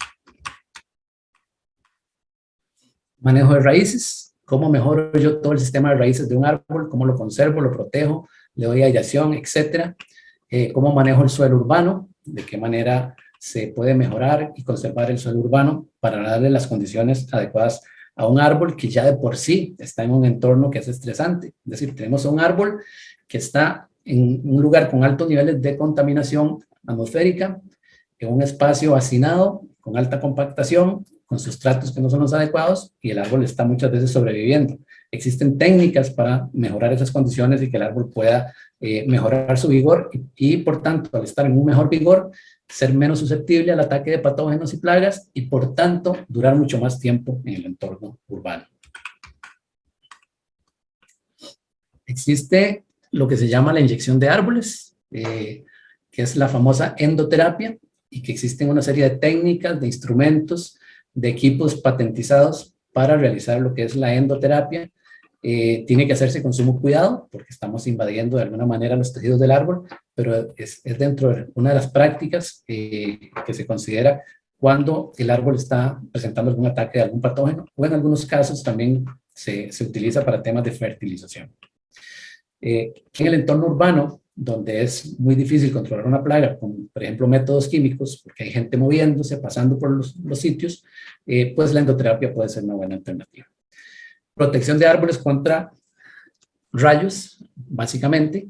Manejo de raíces. ¿Cómo mejoro yo todo el sistema de raíces de un árbol? ¿Cómo lo conservo, lo protejo, le doy aireación, etcétera? ¿Cómo manejo el suelo urbano? ¿De qué manera se puede mejorar y conservar el suelo urbano para darle las condiciones adecuadas a un árbol que ya de por sí está en un entorno que es estresante? Es decir, tenemos un árbol que está en un lugar con altos niveles de contaminación atmosférica, en un espacio hacinado, con alta compactación, con sustratos que no son los adecuados, y el árbol está muchas veces sobreviviendo. Existen técnicas para mejorar esas condiciones y que el árbol pueda mejorar su vigor y, por tanto, al estar en un mejor vigor, ser menos susceptible al ataque de patógenos y plagas y, por tanto, durar mucho más tiempo en el entorno urbano. Existe lo que se llama la inyección de árboles, que es la famosa endoterapia, y que existen una serie de técnicas, de instrumentos, de equipos patentizados para realizar lo que es la endoterapia. Tiene que hacerse con sumo cuidado porque estamos invadiendo de alguna manera los tejidos del árbol, pero es dentro de una de las prácticas que se considera cuando el árbol está presentando algún ataque de algún patógeno, o en algunos casos también se utiliza para temas de fertilización. En el entorno urbano, donde es muy difícil controlar una plaga con, por ejemplo, métodos químicos, porque hay gente moviéndose, pasando por los sitios, pues la endoterapia puede ser una buena alternativa. Protección de árboles contra rayos, básicamente,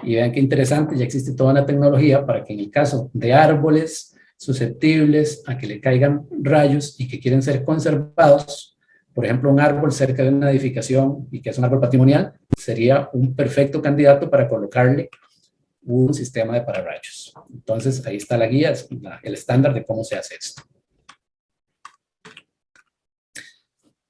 y vean qué interesante, ya existe toda una tecnología para que en el caso de árboles susceptibles a que le caigan rayos y que quieren ser conservados, por ejemplo, un árbol cerca de una edificación y que es un árbol patrimonial, sería un perfecto candidato para colocarle un sistema de pararrayos. Entonces, ahí está la guía, es el estándar de cómo se hace esto.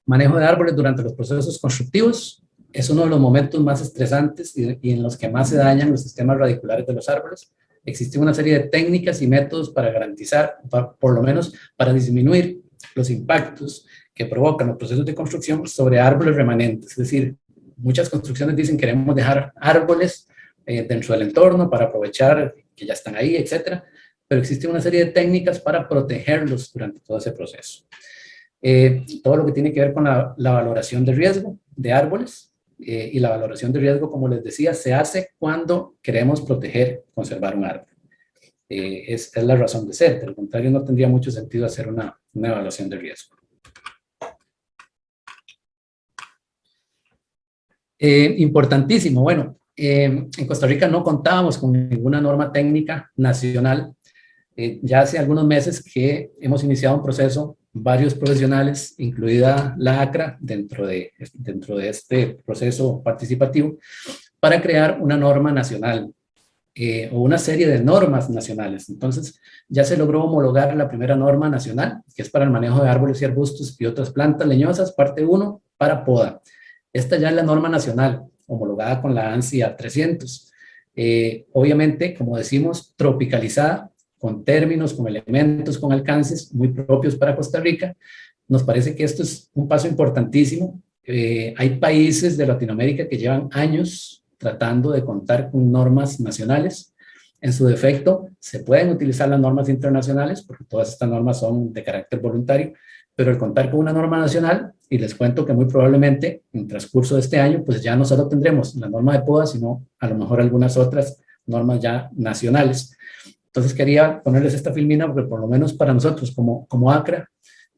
Manejo de árboles durante los procesos constructivos es uno de los momentos más estresantes y en los que más se dañan los sistemas radiculares de los árboles. Existe una serie de técnicas y métodos para garantizar, por lo menos para disminuir los impactos que provocan los procesos de construcción sobre árboles remanentes. Es decir, muchas construcciones dicen que queremos dejar árboles dentro del entorno para aprovechar que ya están ahí, etcétera, pero existe una serie de técnicas para protegerlos durante todo ese proceso. Todo lo que tiene que ver con la valoración de riesgo de árboles, y la valoración de riesgo, como les decía, se hace cuando queremos proteger, conservar un árbol. Es la razón de ser, de lo contrario no tendría mucho sentido hacer una evaluación de riesgo. Importantísimo, bueno, en Costa Rica no contábamos con ninguna norma técnica nacional. Ya hace algunos meses que hemos iniciado un proceso, varios profesionales, incluida la ACRA, dentro de este proceso participativo, para crear una norma nacional, o una serie de normas nacionales. Entonces, ya se logró homologar la primera norma nacional, que es para el manejo de árboles y arbustos y otras plantas leñosas, parte 1, para poda. Esta ya es la norma nacional, homologada con la ANSI A300. Obviamente, como decimos, tropicalizada, con términos, con elementos, con alcances muy propios para Costa Rica. Nos parece que esto es un paso importantísimo. Hay países de Latinoamérica que llevan años tratando de contar con normas nacionales. En su defecto, se pueden utilizar las normas internacionales, porque todas estas normas son de carácter voluntario, pero el contar con una norma nacional, y les cuento que muy probablemente en transcurso de este año, pues ya no solo tendremos la norma de poda, sino a lo mejor algunas otras normas ya nacionales. Entonces quería ponerles esta filmina porque por lo menos para nosotros como ACRA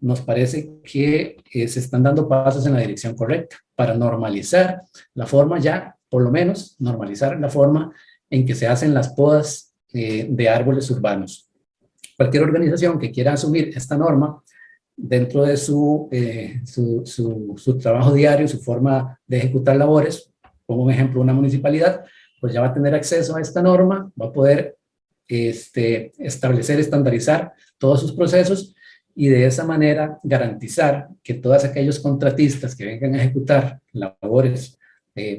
nos parece que se están dando pasos en la dirección correcta para normalizar la forma ya, por lo menos normalizar la forma en que se hacen las podas de árboles urbanos. Cualquier organización que quiera asumir esta norma dentro de su trabajo diario, su forma de ejecutar labores, pongo un ejemplo, una municipalidad, pues ya va a tener acceso a esta norma, va a poder establecer, estandarizar todos sus procesos y de esa manera garantizar que todos aquellos contratistas que vengan a ejecutar labores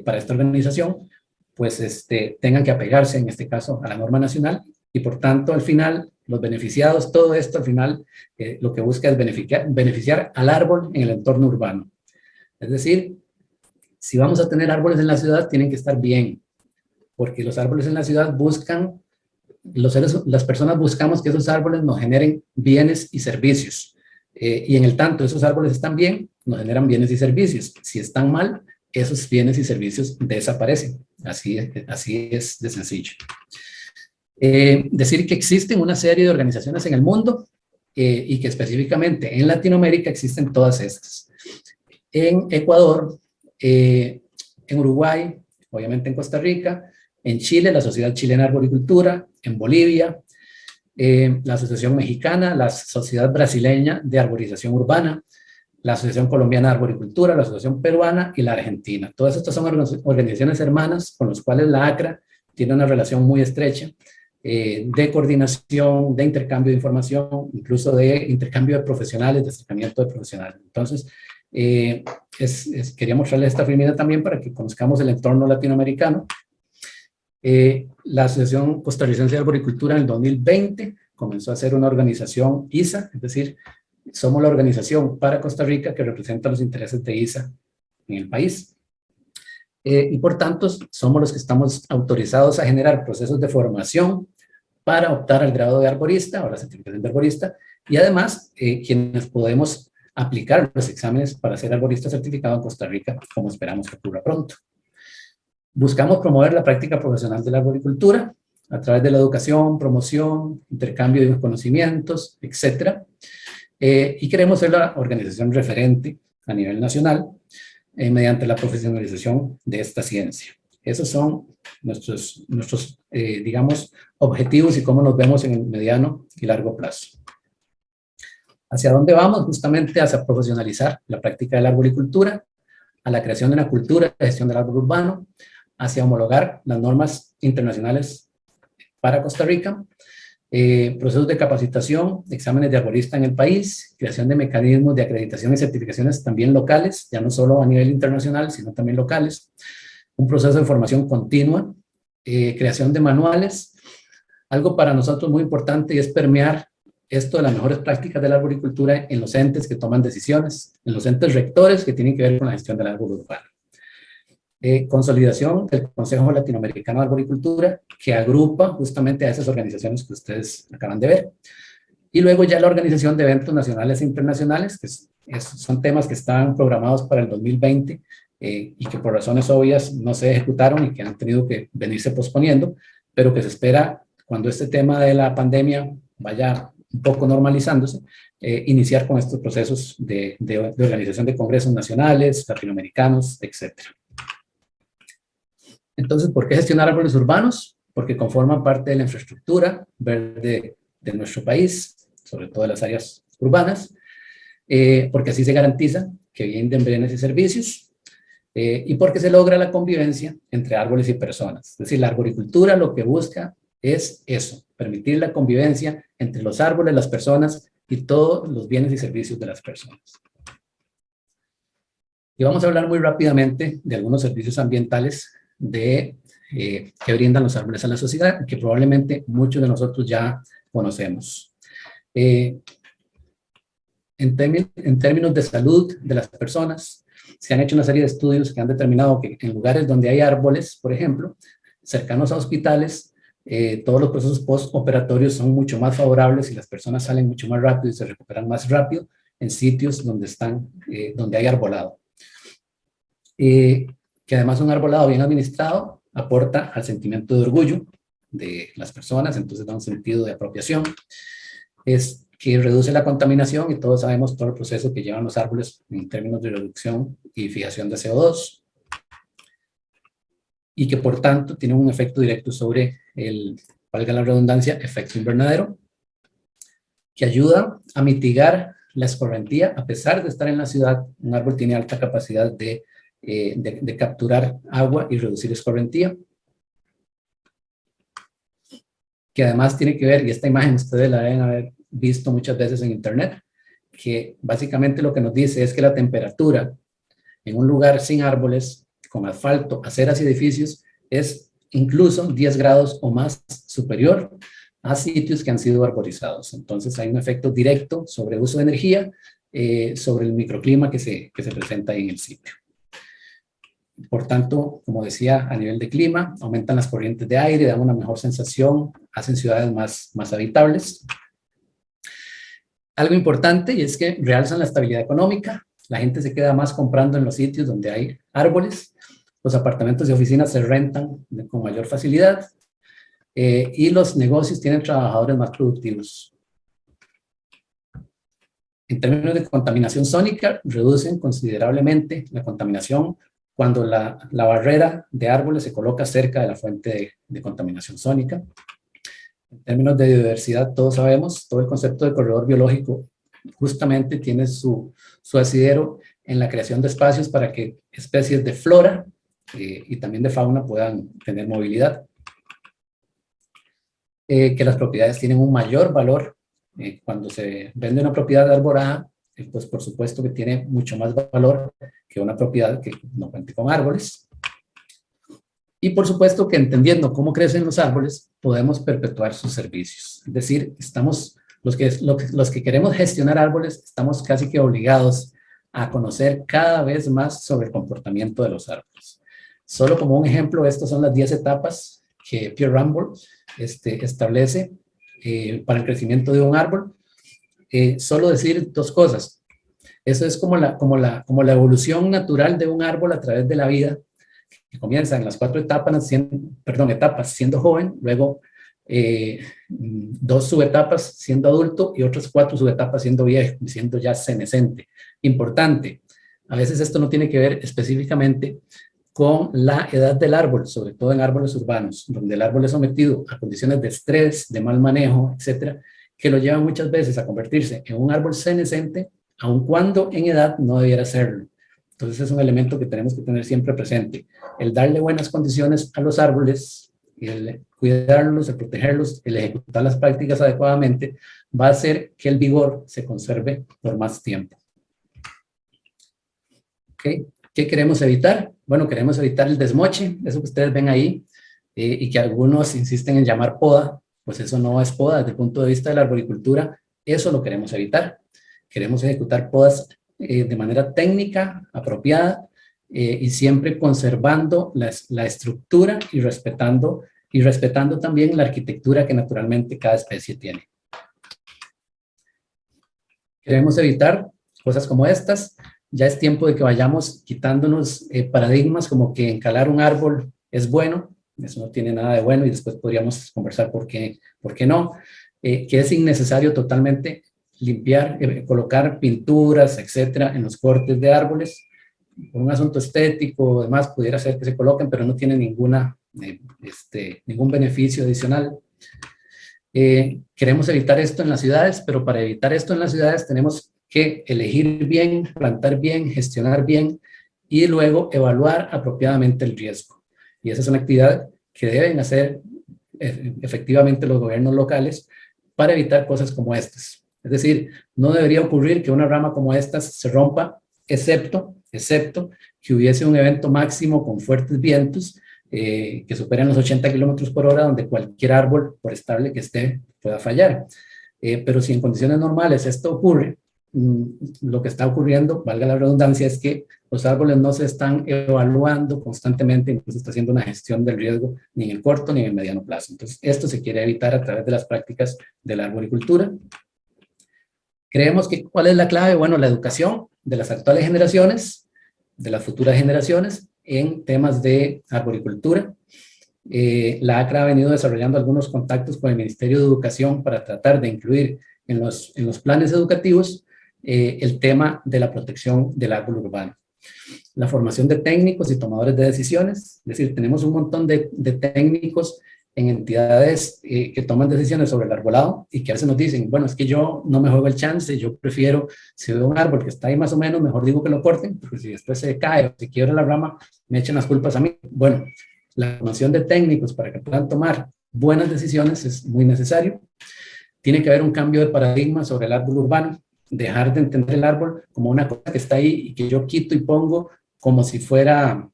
para esta organización, pues tengan que apegarse, en este caso, a la norma nacional, y por tanto, al final, los beneficiados, todo esto al final, lo que busca es beneficiar al árbol en el entorno urbano. Es decir, si vamos a tener árboles en la ciudad, tienen que estar bien, porque los árboles en la ciudad buscan, las personas buscamos que esos árboles nos generen bienes y servicios. Y en el tanto esos árboles están bien, nos generan bienes y servicios. Si están mal, esos bienes y servicios desaparecen. Así es de sencillo. Decir que existen una serie de organizaciones en el mundo y que específicamente en Latinoamérica existen todas estas. En Ecuador, en Uruguay, obviamente en Costa Rica, en Chile, la Sociedad Chilena de Arboricultura, en Bolivia, la Asociación Mexicana, la Sociedad Brasileña de Arborización Urbana, la Asociación Colombiana de Arboricultura, la Asociación Peruana y la Argentina. Todas estas son organizaciones hermanas con las cuales la ACRA tiene una relación muy estrecha de coordinación, de intercambio de información, incluso de intercambio de profesionales, de acercamiento de profesionales. Entonces, quería mostrarles esta filmina también para que conozcamos el entorno latinoamericano. La Asociación Costarricense de Arboricultura en el 2020 comenzó a ser una organización ISA, es decir, somos la organización para Costa Rica que representa los intereses de ISA en el país. Y por tanto, somos los que estamos autorizados a generar procesos de formación para optar al grado de arborista o la certificación de arborista, y además quienes podemos aplicar los exámenes para ser arborista certificado en Costa Rica, como esperamos que ocurra pronto. Buscamos promover la práctica profesional de la arboricultura a través de la educación, promoción, intercambio de conocimientos, etc. Y queremos ser la organización referente a nivel nacional mediante la profesionalización de esta ciencia. Esos son nuestros digamos, objetivos y cómo nos vemos en el mediano y largo plazo. ¿Hacia dónde vamos? Justamente hacia profesionalizar la práctica de la arboricultura, a la creación de una cultura de gestión del árbol urbano, hacia homologar las normas internacionales para Costa Rica, procesos de capacitación, exámenes de arborista en el país, creación de mecanismos de acreditación y certificaciones también locales, ya no solo a nivel internacional, sino también locales, un proceso de formación continua, creación de manuales, algo para nosotros muy importante y es permear esto de las mejores prácticas de la arboricultura en los entes que toman decisiones, en los entes rectores que tienen que ver con la gestión del árbol urbano. Consolidación del Consejo Latinoamericano de Arboricultura, que agrupa justamente a esas organizaciones que ustedes acaban de ver. Y luego ya la organización de eventos nacionales e internacionales, que son temas que estaban programados para el 2020 y que por razones obvias no se ejecutaron y que han tenido que venirse posponiendo, pero que se espera cuando este tema de la pandemia vaya un poco normalizándose, iniciar con estos procesos de organización de congresos nacionales, latinoamericanos, etcétera. Entonces, ¿por qué gestionar árboles urbanos? Porque conforman parte de la infraestructura verde de nuestro país, sobre todo de las áreas urbanas, porque así se garantiza que vienen bienes y servicios, y porque se logra la convivencia entre árboles y personas. Es decir, la arboricultura lo que busca es eso, permitir la convivencia entre los árboles, las personas y todos los bienes y servicios de las personas. Y vamos a hablar muy rápidamente de algunos servicios ambientales que brindan los árboles a la sociedad, que probablemente muchos de nosotros ya conocemos. En términos de salud de las personas, se han hecho una serie de estudios que han determinado que en lugares donde hay árboles, por ejemplo, cercanos a hospitales, todos los procesos postoperatorios son mucho más favorables y las personas salen mucho más rápido y se recuperan más rápido en sitios donde hay arbolado. Que además un arbolado bien administrado aporta al sentimiento de orgullo de las personas, entonces da un sentido de apropiación, es que reduce la contaminación y todos sabemos todo el proceso que llevan los árboles en términos de reducción y fijación de CO2, y que por tanto tiene un efecto directo sobre valga la redundancia, efecto invernadero, que ayuda a mitigar la escorrentía. A pesar de estar en la ciudad, un árbol tiene alta capacidad de capturar agua y reducir escorrentía, que además tiene que ver, y esta imagen ustedes la deben haber visto muchas veces en internet, que básicamente lo que nos dice es que la temperatura en un lugar sin árboles con asfalto, aceras y edificios es incluso 10 grados o más superior a sitios que han sido arborizados. Entonces hay un efecto directo sobre uso de energía, sobre el microclima que se presenta ahí en el sitio. Por tanto, como decía, a nivel de clima, aumentan las corrientes de aire, dan una mejor sensación, hacen ciudades más habitables. Algo importante y es que realzan la estabilidad económica. La gente se queda más comprando en los sitios donde hay árboles. Los apartamentos y oficinas se rentan con mayor facilidad. Y los negocios tienen trabajadores más productivos. En términos de contaminación sónica, reducen considerablemente la contaminación cuando la barrera de árboles se coloca cerca de la fuente de contaminación sónica. En términos de biodiversidad, todos sabemos, todo el concepto de corredor biológico justamente tiene su asidero en la creación de espacios para que especies de flora y también de fauna puedan tener movilidad. Que las propiedades tienen un mayor valor. Cuando se vende una propiedad arborada, pues por supuesto que tiene mucho más valor que una propiedad que no cuente con árboles. Y por supuesto que entendiendo cómo crecen los árboles, podemos perpetuar sus servicios. Es decir, estamos, los que queremos gestionar árboles, estamos casi que obligados a conocer cada vez más sobre el comportamiento de los árboles. Solo como un ejemplo, estas son las 10 etapas que Pierre Rambourg establece para el crecimiento de un árbol. Solo decir dos cosas. Eso es como la evolución natural de un árbol a través de la vida, que comienza en las 4 etapas siendo joven, luego 2 subetapas siendo adulto y otras 4 subetapas siendo viejo, siendo ya senescente. Importante, a veces esto no tiene que ver específicamente con la edad del árbol, sobre todo en árboles urbanos, donde el árbol es sometido a condiciones de estrés, de mal manejo, etcétera, que lo llevan muchas veces a convertirse en un árbol senescente, aun cuando en edad no debiera serlo. Entonces es un elemento que tenemos que tener siempre presente. El darle buenas condiciones a los árboles, el cuidarlos, el protegerlos, el ejecutar las prácticas adecuadamente, va a hacer que el vigor se conserve por más tiempo. ¿Okay? ¿Qué queremos evitar? Bueno, queremos evitar el desmoche, eso que ustedes ven ahí, y que algunos insisten en llamar poda, pues eso no es poda desde el punto de vista de la arboricultura, eso lo queremos evitar. Queremos ejecutar podas de manera técnica, apropiada, y siempre conservando la estructura y respetando también la arquitectura que naturalmente cada especie tiene. Queremos evitar cosas como estas. Ya es tiempo de que vayamos quitándonos paradigmas como que encalar un árbol es bueno, eso no tiene nada de bueno y después podríamos conversar por qué no, que es innecesario totalmente limpiar, colocar pinturas, etcétera, en los cortes de árboles. Por un asunto estético, además, pudiera ser que se coloquen, pero no tiene ningún beneficio adicional. Queremos evitar esto en las ciudades, pero para evitar esto en las ciudades tenemos que elegir bien, plantar bien, gestionar bien y luego evaluar apropiadamente el riesgo. Y esa es una actividad que deben hacer efectivamente los gobiernos locales para evitar cosas como estas. Es decir, no debería ocurrir que una rama como esta se rompa, excepto que hubiese un evento máximo con fuertes vientos que superen los 80 kilómetros por hora, donde cualquier árbol, por estable que esté, pueda fallar. Pero si en condiciones normales esto ocurre, lo que está ocurriendo, valga la redundancia, es que los árboles no se están evaluando constantemente, no se está haciendo una gestión del riesgo ni en el corto ni en el mediano plazo. Entonces, esto se quiere evitar a través de las prácticas de la arboricultura. Creemos que, ¿cuál es la clave? Bueno, la educación de las actuales generaciones, de las futuras generaciones, en temas de arboricultura. La ACRA ha venido desarrollando algunos contactos con el Ministerio de Educación para tratar de incluir en los planes educativos el tema de la protección del árbol urbano. La formación de técnicos y tomadores de decisiones, es decir, tenemos un montón de técnicos en entidades que toman decisiones sobre el arbolado y que a veces nos dicen, bueno, es que yo no me juego el chance, yo prefiero, si veo un árbol que está ahí más o menos, mejor digo que lo corten, porque si después se cae o se quiebra la rama, me echen las culpas a mí. Bueno, la formación de técnicos para que puedan tomar buenas decisiones es muy necesario. Tiene que haber un cambio de paradigma sobre el árbol urbano, dejar de entender el árbol como una cosa que está ahí y que yo quito y pongo como si fuera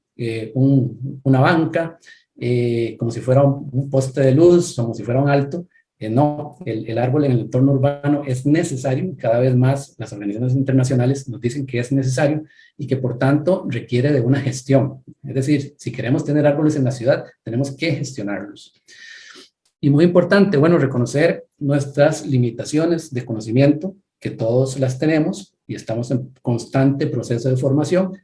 una banca, como si fuera un poste de luz, como si fuera un alto. No, el árbol en el entorno urbano es necesario, cada vez más las organizaciones internacionales nos dicen que es necesario y que por tanto requiere de una gestión. Es decir, si queremos tener árboles en la ciudad, tenemos que gestionarlos. Y muy importante, bueno, reconocer nuestras limitaciones de conocimiento, que todos las tenemos y estamos en constante proceso de formación,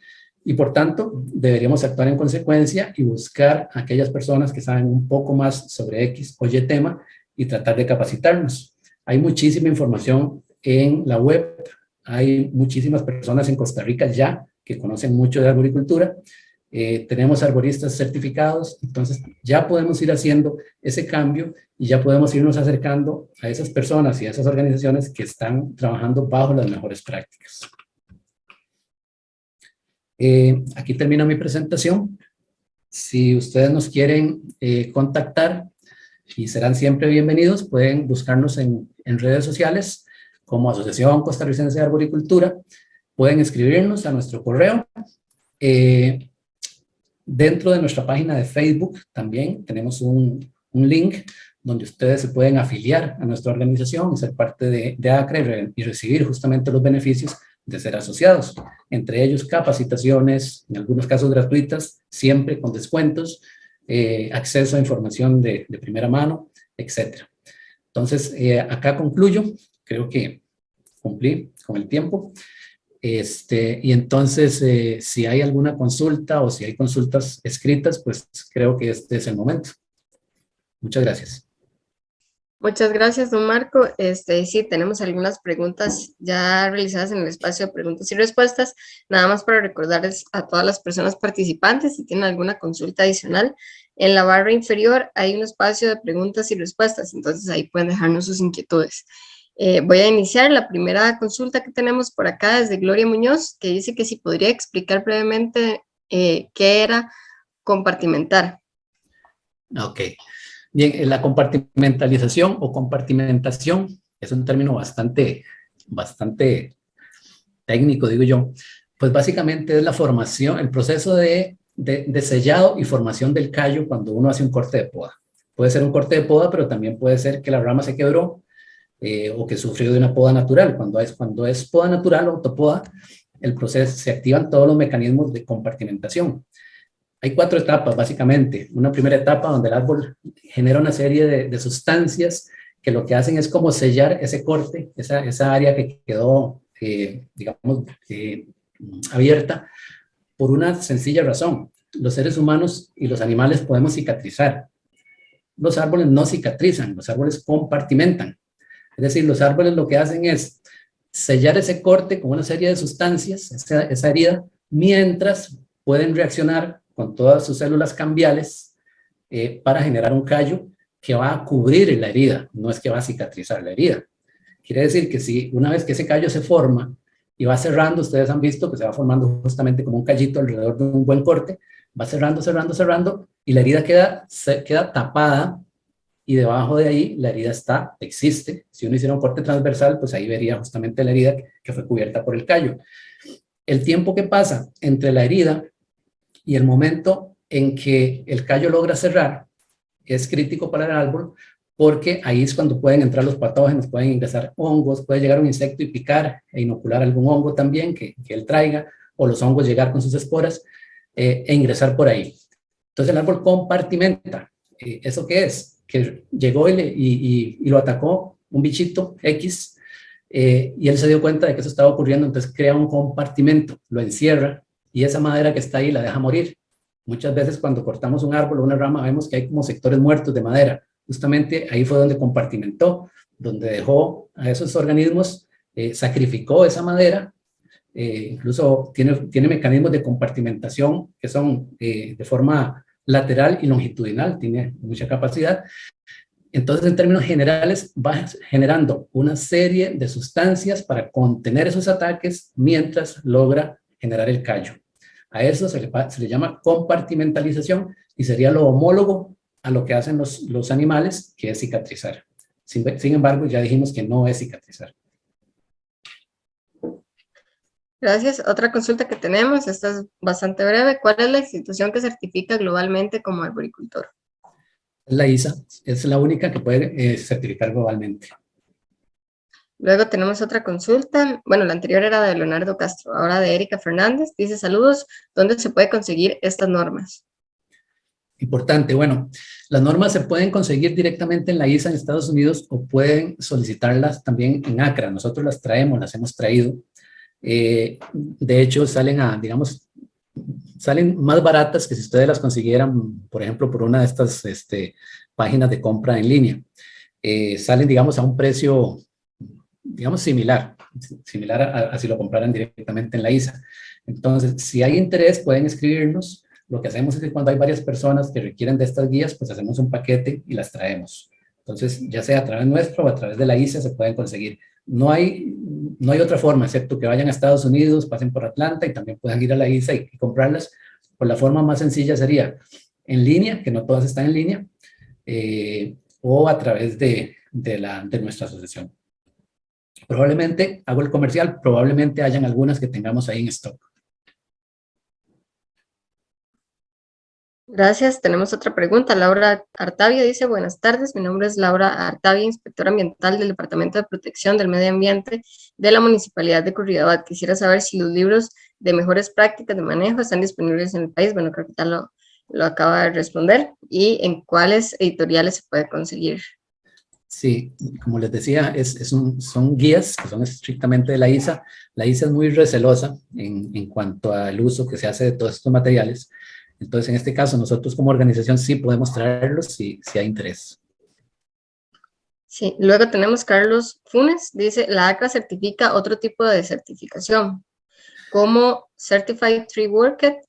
y por tanto deberíamos actuar en consecuencia y buscar a aquellas personas que saben un poco más sobre X o Y tema y tratar de capacitarnos. Hay muchísima información en la web, hay muchísimas personas en Costa Rica ya que conocen mucho de arboricultura, tenemos arboristas certificados, entonces ya podemos ir haciendo ese cambio y ya podemos irnos acercando a esas personas y a esas organizaciones que están trabajando bajo las mejores prácticas. Aquí termina mi presentación. Si ustedes nos quieren contactar, y serán siempre bienvenidos, pueden buscarnos en redes sociales como Asociación Costarricense de Arboricultura, pueden escribirnos a nuestro correo. Dentro de nuestra página de Facebook también tenemos un link donde ustedes se pueden afiliar a nuestra organización y ser parte de ACRA y recibir justamente los beneficios de ser asociados, entre ellos capacitaciones, en algunos casos gratuitas, siempre con descuentos, acceso a información de primera mano, etc. Entonces, acá concluyo, creo que cumplí con el tiempo. Y entonces, si hay alguna consulta o si hay consultas escritas, pues creo que este es el momento. Muchas gracias. Muchas gracias, don Marco. Sí, tenemos algunas preguntas ya realizadas en el espacio de preguntas y respuestas. Nada más para recordarles a todas las personas participantes, si tienen alguna consulta adicional, en la barra inferior hay un espacio de preguntas y respuestas, entonces ahí pueden dejarnos sus inquietudes. Voy a iniciar la primera consulta que tenemos por acá desde Gloria Muñoz, que dice que si podría explicar brevemente qué era compartimentar. Ok. Bien, la compartimentalización o compartimentación es un término bastante técnico, digo yo. Pues básicamente es la formación, el proceso de sellado y formación del callo cuando uno hace un corte de poda. Puede ser un corte de poda, pero también puede ser que la rama se quebró o que sufrió de una poda natural. Cuando es poda natural o autopoda, el proceso, se activan todos los mecanismos de compartimentación. Hay 4 etapas, básicamente. Una primera etapa donde el árbol genera una serie de sustancias que lo que hacen es como sellar ese corte, esa área que quedó, digamos, abierta, por una sencilla razón. Los seres humanos y los animales podemos cicatrizar. Los árboles no cicatrizan, los árboles compartimentan. Es decir, los árboles lo que hacen es sellar ese corte con una serie de sustancias, esa herida, mientras pueden reaccionar con todas sus células cambiales para generar un callo que va a cubrir la herida, no es que va a cicatrizar la herida. Quiere decir que si una vez que ese callo se forma y va cerrando, ustedes han visto que se va formando justamente como un callito alrededor de un buen corte, va cerrando, cerrando, cerrando, y la herida queda tapada, y debajo de ahí la herida existe. Si uno hiciera un corte transversal, pues ahí vería justamente la herida que fue cubierta por el callo. El tiempo que pasa entre la herida y el momento en que el callo logra cerrar es crítico para el árbol, porque ahí es cuando pueden entrar los patógenos, pueden ingresar hongos, puede llegar un insecto y picar e inocular algún hongo también que él traiga, o los hongos llegar con sus esporas e ingresar por ahí. Entonces el árbol compartimenta. ¿Eso qué es? Que llegó y lo atacó un bichito X, y él se dio cuenta de que eso estaba ocurriendo, entonces crea un compartimento, lo encierra, y esa madera que está ahí la deja morir. Muchas veces cuando cortamos un árbol o una rama vemos que hay como sectores muertos de madera. Justamente ahí fue donde compartimentó, donde dejó a esos organismos, sacrificó esa madera, incluso tiene mecanismos de compartimentación que son de forma lateral y longitudinal, tiene mucha capacidad. Entonces, en términos generales, va generando una serie de sustancias para contener esos ataques mientras logra generar el callo. A eso se le llama compartimentalización y sería lo homólogo a lo que hacen los animales, que es cicatrizar. Sin embargo, ya dijimos que no es cicatrizar. Gracias. Otra consulta que tenemos, esta es bastante breve. ¿Cuál es la institución que certifica globalmente como arboricultor? La ISA es la única que puede certificar globalmente. Luego tenemos otra consulta. Bueno, la anterior era de Leonardo Castro, ahora de Erika Fernández. Dice, saludos, ¿dónde se puede conseguir estas normas? Importante, bueno, las normas se pueden conseguir directamente en la ISA en Estados Unidos o pueden solicitarlas también en ACRA. Nosotros las traemos, las hemos traído. De hecho, digamos, salen más baratas que si ustedes las consiguieran, por ejemplo, por una de estas páginas de compra en línea. Salen, digamos, a un precio, digamos, similar a si lo compraran directamente en la ISA. Entonces, si hay interés, pueden escribirnos. Lo que hacemos es que cuando hay varias personas que requieren de estas guías, pues hacemos un paquete y las traemos. Entonces, ya sea a través nuestro o a través de la ISA se pueden conseguir. No hay otra forma, excepto que vayan a Estados Unidos, pasen por Atlanta y también puedan ir a la ISA y comprarlas. Pues la forma más sencilla sería en línea, que no todas están en línea, o a través de nuestra asociación. Probablemente, hago el comercial, probablemente hayan algunas que tengamos ahí en stock. Gracias. Tenemos otra pregunta. Laura Artavia dice, buenas tardes, mi nombre es Laura Artavia, inspectora ambiental del Departamento de Protección del Medio Ambiente de la Municipalidad de Curridabat. Quisiera saber si los libros de mejores prácticas de manejo están disponibles en el país. Bueno, creo que tal lo acaba de responder. ¿Y en cuáles editoriales se puede conseguir? Sí, como les decía, son guías que son estrictamente de la ISA. La ISA es muy recelosa en cuanto al uso que se hace de todos estos materiales. Entonces, en este caso, nosotros como organización sí podemos traerlos si hay interés. Sí, luego tenemos Carlos Funes, dice, la ACRA certifica otro tipo de certificación, como Certified Tree Worker,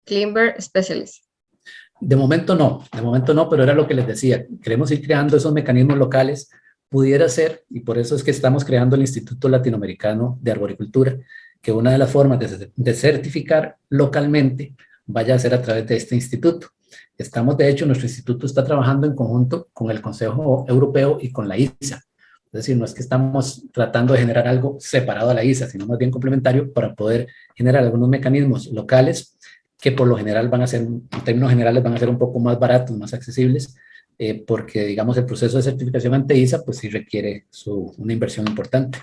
Climber Specialist. De momento no, pero era lo que les decía. Queremos ir creando esos mecanismos locales. Pudiera ser, y por eso es que estamos creando el Instituto Latinoamericano de Arboricultura, que una de las formas de certificar localmente vaya a ser a través de este instituto. De hecho, nuestro instituto está trabajando en conjunto con el Consejo Europeo y con la ISA. Es decir, no es que estamos tratando de generar algo separado a la ISA, sino más bien complementario para poder generar algunos mecanismos locales que por lo general van a ser, en términos generales, van a ser un poco más baratos, más accesibles, porque, digamos, el proceso de certificación ante ISA, pues sí requiere una inversión importante.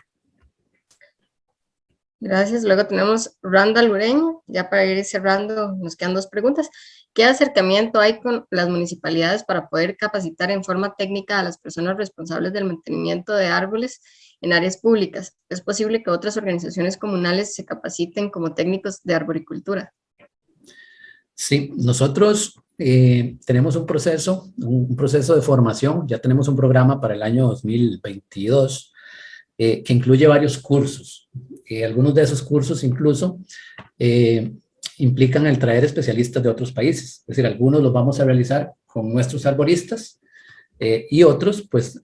Gracias. Luego tenemos Randall Ureña. Ya para ir cerrando, nos quedan dos preguntas. ¿Qué acercamiento hay con las municipalidades para poder capacitar en forma técnica a las personas responsables del mantenimiento de árboles en áreas públicas? ¿Es posible que otras organizaciones comunales se capaciten como técnicos de arboricultura? Sí, nosotros tenemos un proceso de formación. Ya tenemos un programa para el año 2022 que incluye varios cursos. Algunos de esos cursos incluso implican el traer especialistas de otros países. Es decir, algunos los vamos a realizar con nuestros arboristas y otros, pues,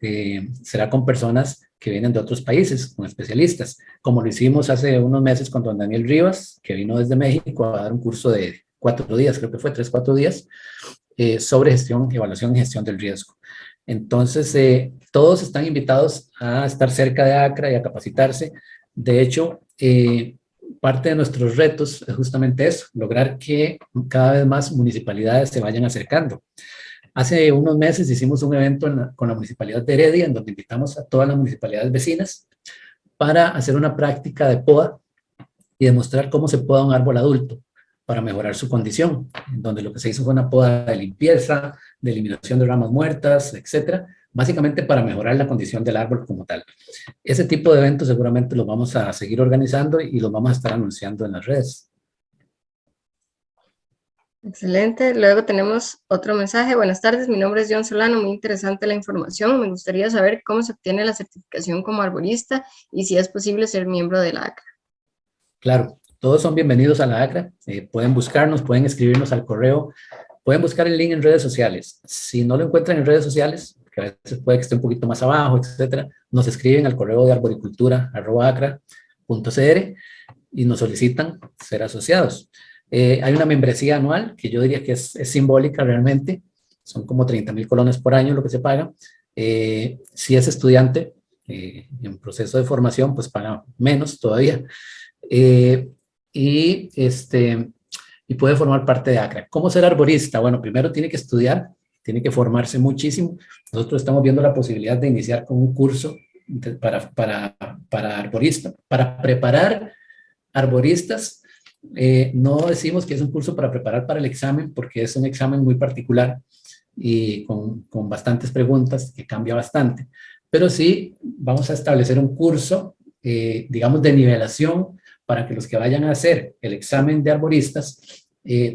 será con personas que vienen de otros países, con especialistas, como lo hicimos hace unos meses con don Daniel Rivas, que vino desde México a dar un curso de 4 días, creo que fue 3, 4 días, sobre evaluación y gestión del riesgo. Entonces, todos están invitados a estar cerca de ACRA y a capacitarse. De hecho, parte de nuestros retos es justamente eso, lograr que cada vez más municipalidades se vayan acercando. Hace unos meses hicimos un evento con la Municipalidad de Heredia, en donde invitamos a todas las municipalidades vecinas para hacer una práctica de poda y demostrar cómo se poda un árbol adulto para mejorar su condición, donde lo que se hizo fue una poda de limpieza, de eliminación de ramas muertas, etcétera, básicamente para mejorar la condición del árbol como tal. Ese tipo de eventos seguramente los vamos a seguir organizando y los vamos a estar anunciando en las redes. Excelente. Luego tenemos otro mensaje. Buenas tardes, mi nombre es John Solano. Muy interesante la información. Me gustaría saber cómo se obtiene la certificación como arborista y si es posible ser miembro de la ACRA. Claro, todos son bienvenidos a la ACRA. Pueden buscarnos, pueden escribirnos al correo, pueden buscar el link en redes sociales. Si no lo encuentran en redes sociales, que a veces puede que esté un poquito más abajo, etcétera, nos escriben al correo de arboricultura@acra.cr y nos solicitan ser asociados. Hay una membresía anual que yo diría que es simbólica realmente, son como 30,000 colones por año lo que se paga. Si es estudiante en proceso de formación, pues paga menos todavía. y, y puede formar parte de ACRA. ¿Cómo ser arborista? Bueno, primero tiene que estudiar, tiene que formarse muchísimo. Nosotros estamos viendo la posibilidad de iniciar con un curso para arborista, para preparar arboristas. No decimos que es un curso para preparar para el examen, porque es un examen muy particular y con bastantes preguntas que cambia bastante, pero sí vamos a establecer un curso, digamos, de nivelación para que los que vayan a hacer el examen de arboristas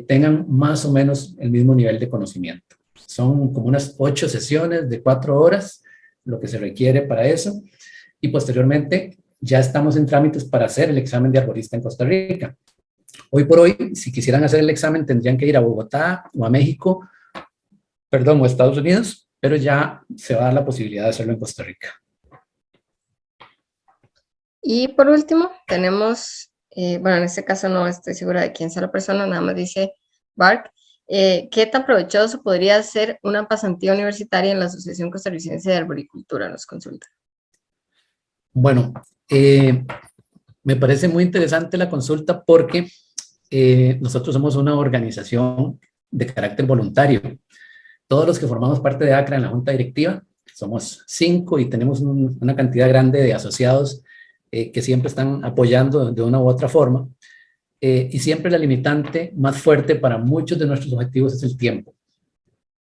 tengan más o menos el mismo nivel de conocimiento. Son como unas 8 sesiones de 4 horas, lo que se requiere para eso, y posteriormente ya estamos en trámites para hacer el examen de arborista en Costa Rica. Hoy por hoy, si quisieran hacer el examen, tendrían que ir a Bogotá o a México, perdón, o a Estados Unidos, pero ya se va a dar la posibilidad de hacerlo en Costa Rica. Y por último, tenemos, bueno, en este caso no estoy segura de quién sea la persona, nada más dice Bark. ¿Qué tan provechoso podría ser una pasantía universitaria en la Asociación Costarricense de Arboricultura? Nos consulta. Bueno, me parece muy interesante la consulta porque nosotros somos una organización de carácter voluntario. Todos los que formamos parte de ACRA en la junta directiva, somos 5 y tenemos una cantidad grande de asociados que siempre están apoyando de una u otra forma. Y siempre la limitante más fuerte para muchos de nuestros objetivos es el tiempo.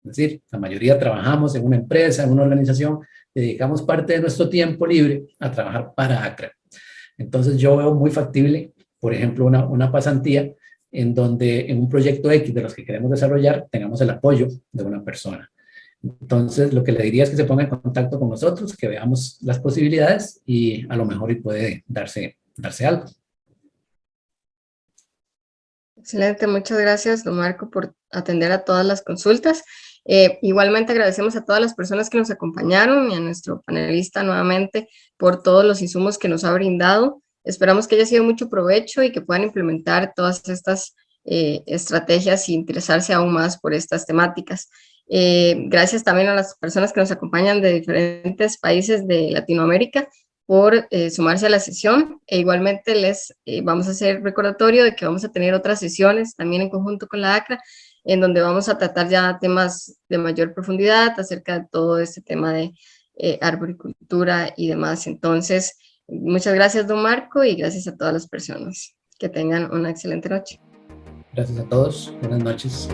Es decir, la mayoría trabajamos en una empresa, en una organización, dedicamos parte de nuestro tiempo libre a trabajar para ACRA. Entonces yo veo muy factible, por ejemplo, una pasantía en donde en un proyecto X de los que queremos desarrollar tengamos el apoyo de una persona. Entonces lo que le diría es que se ponga en contacto con nosotros, que veamos las posibilidades y a lo mejor y puede darse algo. Excelente, muchas gracias, don Marco, por atender a todas las consultas. Igualmente agradecemos a todas las personas que nos acompañaron y a nuestro panelista nuevamente por todos los insumos que nos ha brindado. Esperamos que haya sido mucho provecho y que puedan implementar todas estas estrategias y interesarse aún más por estas temáticas. Gracias también a las personas que nos acompañan de diferentes países de Latinoamérica por sumarse a la sesión, e igualmente les vamos a hacer recordatorio de que vamos a tener otras sesiones también en conjunto con la ACRA, en donde vamos a tratar ya temas de mayor profundidad acerca de todo este tema de arboricultura y demás. Entonces, muchas gracias, don Marco, y gracias a todas las personas. Que tengan una excelente noche. Gracias a todos. Buenas noches.